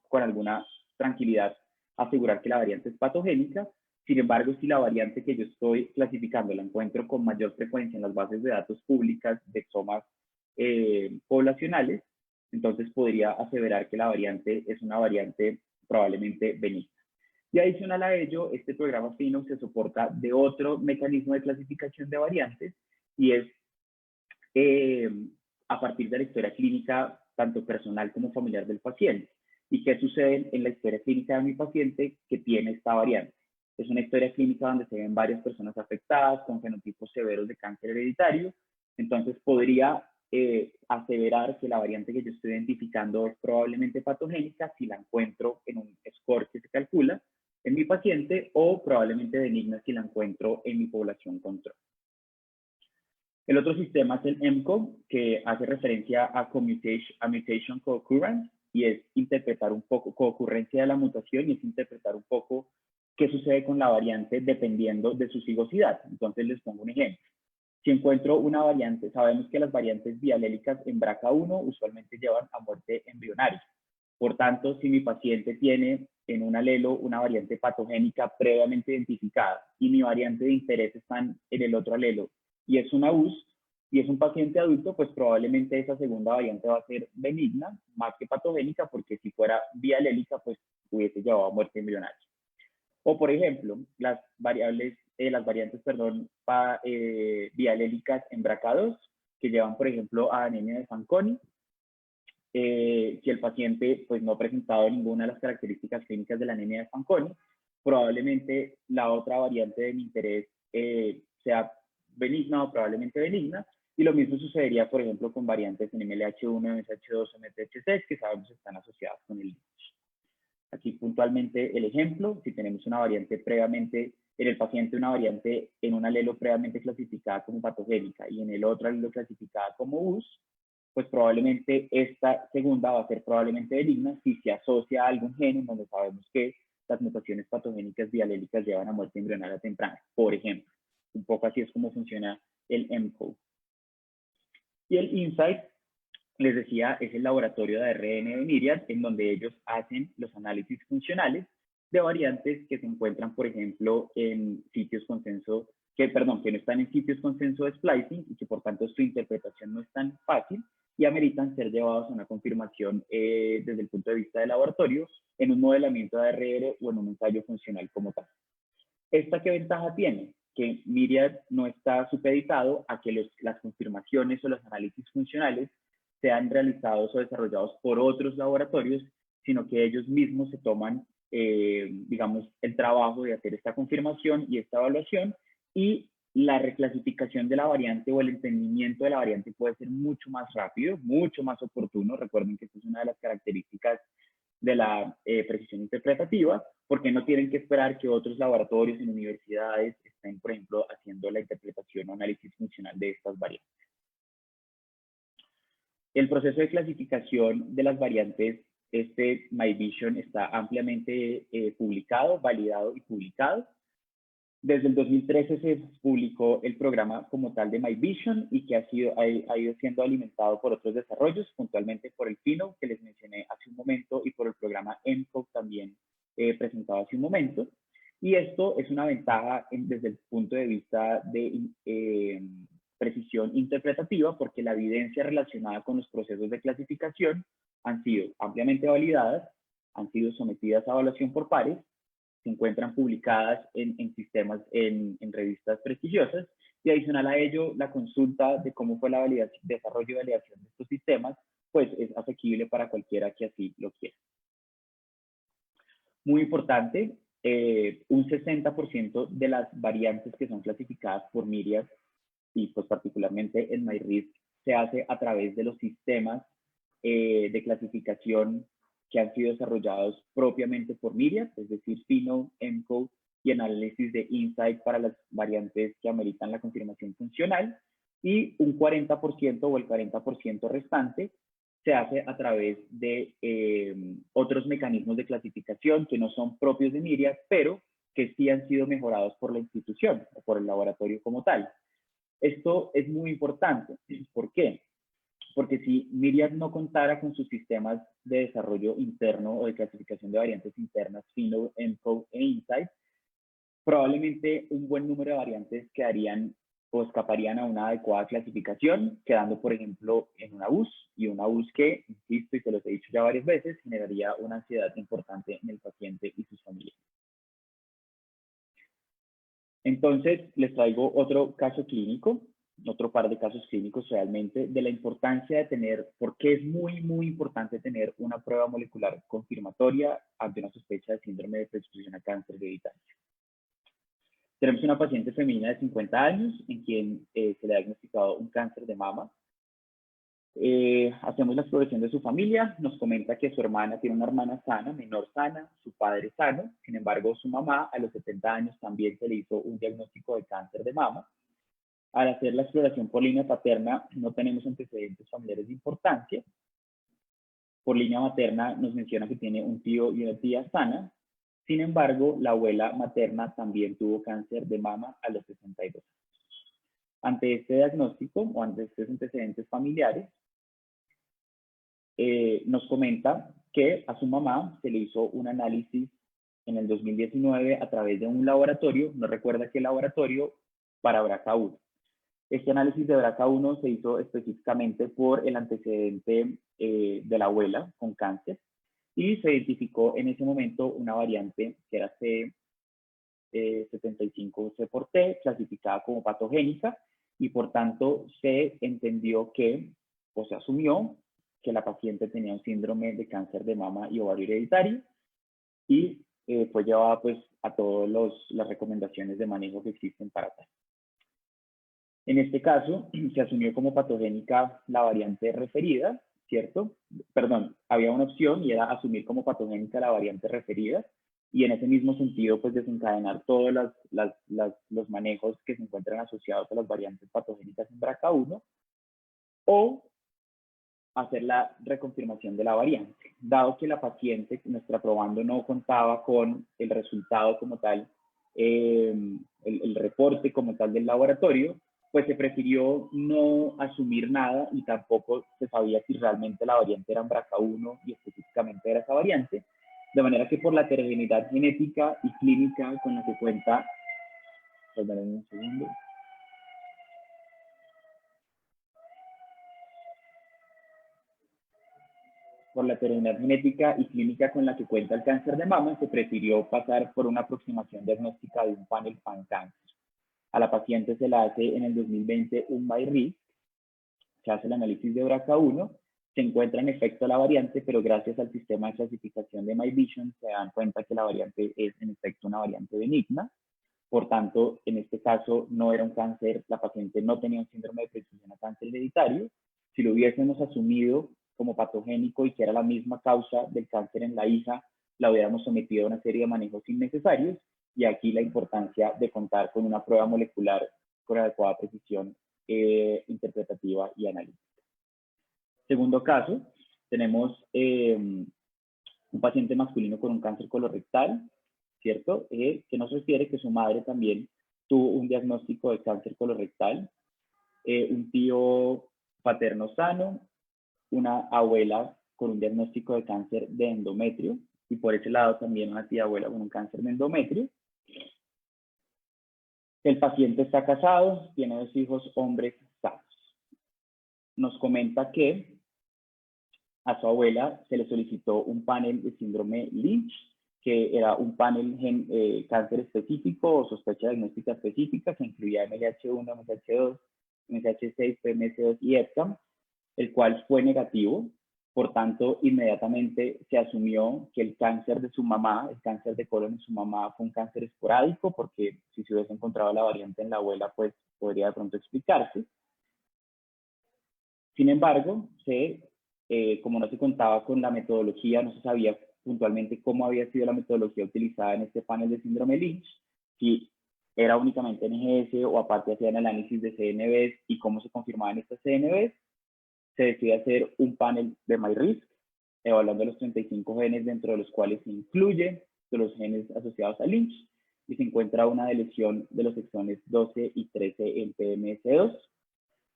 con alguna tranquilidad asegurar que la variante es patogénica. Sin embargo, si la variante que yo estoy clasificando la encuentro con mayor frecuencia en las bases de datos públicas de exomas poblacionales, entonces podría aseverar que la variante es una variante probablemente benigna. Y adicional a ello, este programa Pheno se soporta de otro mecanismo de clasificación de variantes, y es a partir de la historia clínica, tanto personal como familiar del paciente. ¿Y qué sucede en la historia clínica de mi paciente que tiene esta variante? Es una historia clínica donde se ven varias personas afectadas con fenotipos severos de cáncer hereditario. Entonces podría aseverar que la variante que yo estoy identificando es probablemente patogénica si la encuentro en un score que se calcula en mi paciente, o probablemente benigna si la encuentro en mi población control. El otro sistema es el EMCO, que hace referencia a mutation co-occurrence, y es interpretar un poco co-ocurrencia de la mutación, y es interpretar un poco qué sucede con la variante dependiendo de su sigosidad. Entonces les pongo un ejemplo. Si encuentro una variante, sabemos que las variantes bialélicas en BRCA1 usualmente llevan a muerte embrionaria. Por tanto, si mi paciente tiene en un alelo una variante patogénica previamente identificada y mi variante de interés está en el otro alelo y es una US y es un paciente adulto, pues probablemente esa segunda variante va a ser benigna más que patogénica, porque si fuera bialélica, pues hubiese llevado a muerte embrionaria. O, por ejemplo, las variantes bialélicas en BRCA2, que llevan, por ejemplo, a anemia de Fanconi. Si el paciente pues, no ha presentado ninguna de las características clínicas de la anemia de Fanconi, probablemente la otra variante de mi interés sea benigna o probablemente benigna, y lo mismo sucedería, por ejemplo, con variantes en MLH1, MSH2 o MTHC, que sabemos están asociadas con el virus. Aquí puntualmente el ejemplo: si tenemos una variante previamente, en el paciente una variante en un alelo previamente clasificada como patogénica y en el otro alelo clasificada como US, pues probablemente esta segunda va a ser probablemente benigna si se asocia a algún gen en donde sabemos que las mutaciones patogénicas bialélicas llevan a muerte embrionaria temprana, por ejemplo. Un poco así es como funciona el EMCO. Y el INSIGHT, les decía, es el laboratorio de ARN de Myriad, en donde ellos hacen los análisis funcionales de variantes que se encuentran, por ejemplo, en sitios consenso, que no están en sitios consenso de splicing, y que por tanto su interpretación no es tan fácil y ameritan ser llevados a una confirmación desde el punto de vista del laboratorio en un modelamiento de ARN o en un ensayo funcional como tal. ¿Esta qué ventaja tiene? Que Myriad no está supeditado a que las confirmaciones o los análisis funcionales sean realizados o desarrollados por otros laboratorios, sino que ellos mismos se toman, digamos, el trabajo de hacer esta confirmación y esta evaluación, y la reclasificación de la variante o el entendimiento de la variante puede ser mucho más rápido, mucho más oportuno. Recuerden que esta es una de las características de la precisión interpretativa, porque no tienen que esperar que otros laboratorios en universidades estén, por ejemplo, haciendo la interpretación o análisis funcional de estas variantes. El proceso de clasificación de las variantes, MyVision, está ampliamente publicado, validado y publicado. Desde el 2013 se publicó el programa como tal de MyVision, y que ha ido siendo alimentado por otros desarrollos, puntualmente por el FINO, que les mencioné hace un momento, y por el programa EMCO, también presentado hace un momento. Y esto es una ventaja desde el punto de vista de precisión interpretativa, porque la evidencia relacionada con los procesos de clasificación han sido ampliamente validadas, han sido sometidas a evaluación por pares, se encuentran publicadas en sistemas, en revistas prestigiosas, y adicional a ello, la consulta de cómo fue la desarrollo y validación de estos sistemas, pues es asequible para cualquiera que así lo quiera. Muy importante, un 60% de las variantes que son clasificadas por Myriad, y pues particularmente en MyRisk, se hace a través de los sistemas de clasificación que han sido desarrollados propiamente por Myriad, es decir, FINO, EMCO y análisis de INSIGHT para las variantes que ameritan la confirmación funcional, y un 40% o el 40% restante se hace a través de otros mecanismos de clasificación que no son propios de Myriad, pero que sí han sido mejorados por la institución o por el laboratorio como tal. Esto es muy importante. ¿Por qué? Porque si Myriad no contara con sus sistemas de desarrollo interno o de clasificación de variantes internas, FINO, EMCO e INSIGHT, probablemente un buen número de variantes quedarían o escaparían a una adecuada clasificación, quedando, por ejemplo, en una US, y una US que, insisto y se los he dicho ya varias veces, generaría una ansiedad importante en el paciente y sus familias. Entonces, les traigo otro caso clínico, otro par de casos clínicos realmente, de la importancia de tener, porque es muy, muy importante tener una prueba molecular confirmatoria ante una sospecha de síndrome de predisposición a cáncer hereditario. Tenemos una paciente femenina de 50 años en quien se le ha diagnosticado un cáncer de mama. Hacemos la exploración de su familia, nos comenta que su hermana tiene una hermana sana, menor sana, su padre sano, sin embargo su mamá a los 70 años también se le hizo un diagnóstico de cáncer de mama. Al hacer la exploración por línea paterna no tenemos antecedentes familiares de importancia. Por línea materna nos menciona que tiene un tío y una tía sana, sin embargo la abuela materna también tuvo cáncer de mama a los 62 años. Ante este diagnóstico o ante estos antecedentes familiares, nos comenta que a su mamá se le hizo un análisis en el 2019 a través de un laboratorio, no recuerda qué laboratorio, para BRCA1. Este análisis de BRCA1 se hizo específicamente por el antecedente de la abuela con cáncer y se identificó en ese momento una variante que era C75C por T, clasificada como patogénica, y por tanto se entendió que, o se asumió, que la paciente tenía un síndrome de cáncer de mama y ovario hereditario y fue llevada pues a todas las recomendaciones de manejo que existen para tal. En este caso, se asumió como patogénica la variante referida, ¿cierto? Perdón, había una opción y era asumir como patogénica la variante referida y en ese mismo sentido pues desencadenar todos los manejos que se encuentran asociados a las variantes patogénicas en BRCA1 o hacer la reconfirmación de la variante. Dado que la paciente, nuestra probando, no contaba con el resultado como tal, el reporte como tal del laboratorio, pues se prefirió no asumir nada y tampoco se sabía si realmente la variante era BRCA1 y específicamente era esa variante, de manera que por la heterogeneidad genética y clínica con la que cuenta, perdón, un segundo. Por la heterogeneidad genética y clínica con la que cuenta el cáncer de mama, se prefirió pasar por una aproximación diagnóstica de un panel pan-cáncer. A la paciente se la hace en el 2020 un MyRisk, se hace el análisis de BRCA1, se encuentra en efecto la variante, pero gracias al sistema de clasificación de MyVision se dan cuenta que la variante es en efecto una variante benigna. Por tanto, en este caso no era un cáncer, la paciente no tenía un síndrome de predisposición a cáncer hereditario. Si lo hubiésemos asumido como patogénico y que era la misma causa del cáncer en la hija, la hubiéramos sometido a una serie de manejos innecesarios y aquí la importancia de contar con una prueba molecular con adecuada precisión interpretativa y analítica. Segundo caso, tenemos un paciente masculino con un cáncer colorectal, ¿cierto? Que nos refiere que su madre también tuvo un diagnóstico de cáncer colorectal, un tío paterno sano, una abuela con un diagnóstico de cáncer de endometrio y por ese lado también una tía abuela con un cáncer de endometrio. El paciente está casado, tiene 2 hijos hombres sanos. Nos comenta que a su abuela se le solicitó un panel de síndrome Lynch, que era un panel cáncer específico o sospecha diagnóstica específica que incluía MLH1, MSH2, MSH6, PMS2 y EPCAM, el cual fue negativo. Por tanto, inmediatamente se asumió que el cáncer de su mamá, el cáncer de colon de su mamá fue un cáncer esporádico, porque si se hubiese encontrado la variante en la abuela, pues podría de pronto explicarse. Sin embargo, como no se contaba con la metodología, no se sabía puntualmente cómo había sido la metodología utilizada en este panel de síndrome Lynch, si era únicamente NGS o aparte hacían análisis de CNVs y cómo se confirmaban estas CNVs, se decide hacer un panel de MyRisk, evaluando los 35 genes dentro de los cuales se incluye los genes asociados a Lynch y se encuentra una deleción de los exones 12 y 13 en PMS2,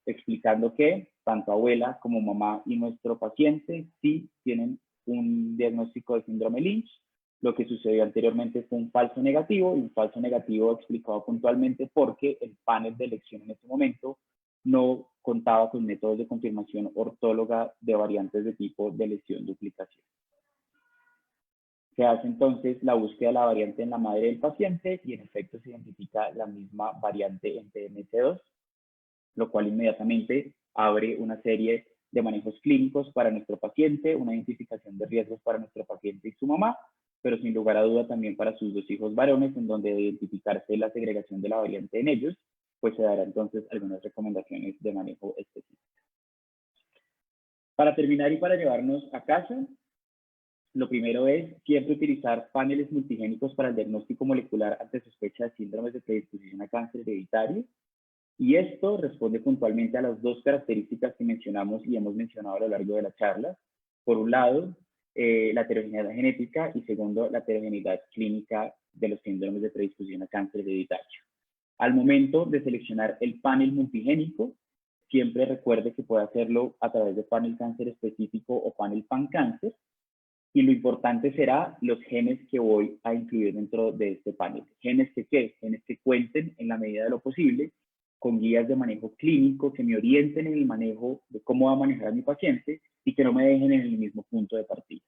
explicando que tanto abuela como mamá y nuestro paciente sí tienen un diagnóstico de síndrome Lynch. Lo que sucedió anteriormente fue un falso negativo y un falso negativo explicado puntualmente porque el panel de elección en ese momento no contaba con métodos de confirmación ortóloga de variantes de tipo de lesión-duplicación. Se hace entonces la búsqueda de la variante en la madre del paciente y en efecto se identifica la misma variante en PMS2, lo cual inmediatamente abre una serie de manejos clínicos para nuestro paciente, una identificación de riesgos para nuestro paciente y su mamá, pero sin lugar a duda también para sus 2 hijos varones, en donde de identificarse la segregación de la variante en ellos, pues se dará entonces algunas recomendaciones de manejo específico. Para terminar y para llevarnos a casa, lo primero es siempre utilizar paneles multigénicos para el diagnóstico molecular ante sospecha de síndromes de predisposición a cáncer hereditario. Y esto responde puntualmente a las 2 características que mencionamos y hemos mencionado a lo largo de la charla. Por un lado, la heterogeneidad genética y segundo, la heterogeneidad clínica de los síndromes de predisposición a cáncer hereditario. Al momento de seleccionar el panel multigénico, siempre recuerde que puede hacerlo a través de panel cáncer específico o panel pan-cáncer. Y lo importante será los genes que voy a incluir dentro de este panel. Genes que cuenten en la medida de lo posible con guías de manejo clínico que me orienten en el manejo de cómo va a manejar a mi paciente y que no me dejen en el mismo punto de partida.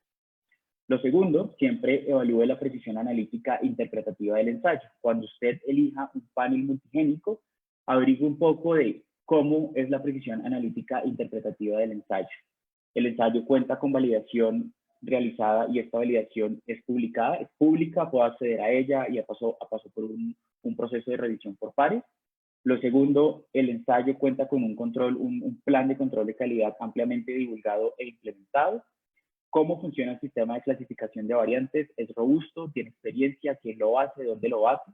Lo segundo, siempre evalúe la precisión analítica interpretativa del ensayo. Cuando usted elija un panel multigénico, averigüe un poco de cómo es la precisión analítica interpretativa del ensayo. El ensayo cuenta con validación realizada y esta validación es publicada, es pública, puedo acceder a ella y pasó por un proceso de revisión por pares. Lo segundo, el ensayo cuenta con un plan de control de calidad ampliamente divulgado e implementado. ¿Cómo funciona el sistema de clasificación de variantes? Es robusto, tiene experiencia, quién lo hace, dónde lo hace.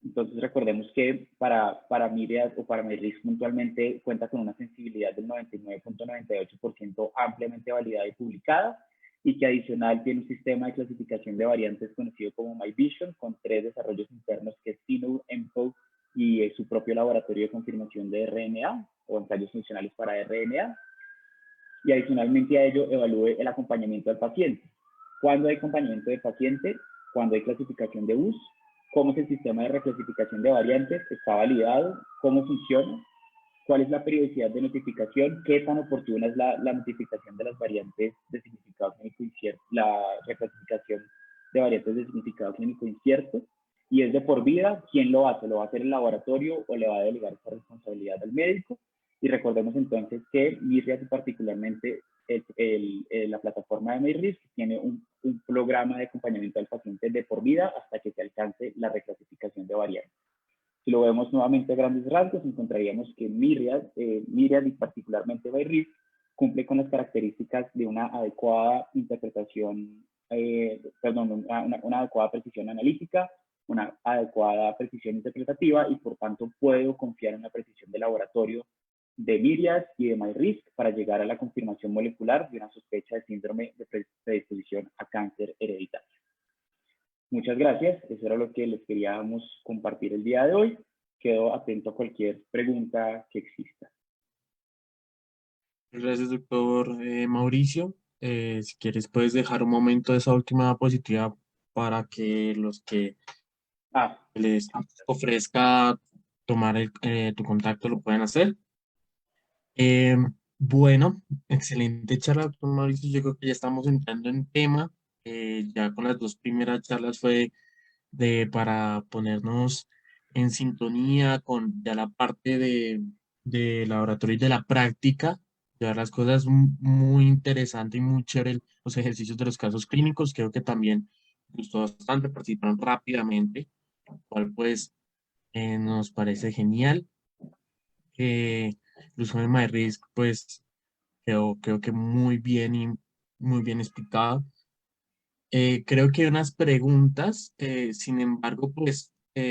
Entonces recordemos que para Myriad o para MyRisk puntualmente cuenta con una sensibilidad del 99.98% ampliamente validada y publicada, y que adicional tiene un sistema de clasificación de variantes conocido como MyVision, con 3 desarrollos internos que es CINU, EMPO y su propio laboratorio de confirmación de RNA o ensayos funcionales para RNA. Y adicionalmente a ello evalúe el acompañamiento del paciente. ¿Cuándo hay acompañamiento del paciente? ¿Cuándo hay clasificación de US? ¿Cómo es el sistema de reclasificación de variantes? ¿Está validado? ¿Cómo funciona? ¿Cuál es la periodicidad de notificación? ¿Qué tan oportuna es la notificación de las variantes de significado clínico incierto? La reclasificación de variantes de significado clínico incierto. Y es de por vida. ¿Quién lo hace? ¿Lo va a hacer el laboratorio o le va a delegar esa responsabilidad al médico? Y recordemos entonces que Myriad, particularmente la plataforma de MyRisk, tiene un programa de acompañamiento al paciente de por vida hasta que se alcance la reclasificación de variantes. Si lo vemos nuevamente a grandes rasgos, encontraríamos que Myriad y particularmente MyRisk cumple con las características de una adecuada interpretación, una adecuada precisión analítica, una adecuada precisión interpretativa y por tanto puedo confiar en la precisión de laboratorio de Myriad y de MyRisk para llegar a la confirmación molecular de una sospecha de síndrome de predisposición a cáncer hereditario. Muchas gracias, eso era lo que les queríamos compartir el día de hoy. Quedo atento a cualquier pregunta que exista. Gracias, doctor Mauricio. Si quieres, puedes dejar un momento esa última diapositiva para que los que les ofrezca tomar tu contacto lo puedan hacer. Bueno, excelente charla, doctor Mauricio. Yo creo que ya estamos entrando en tema. Ya con las 2 primeras charlas fue para ponernos en sintonía con ya la parte de laboratorio y de la práctica, ya las cosas muy interesante y muy chévere, los ejercicios de los casos clínicos, creo que también gustó bastante, participaron rápidamente, lo cual pues nos parece genial. El uso de MyRisk pues creo que muy bien y muy bien explicado. Creo que hay unas preguntas, sin embargo, pues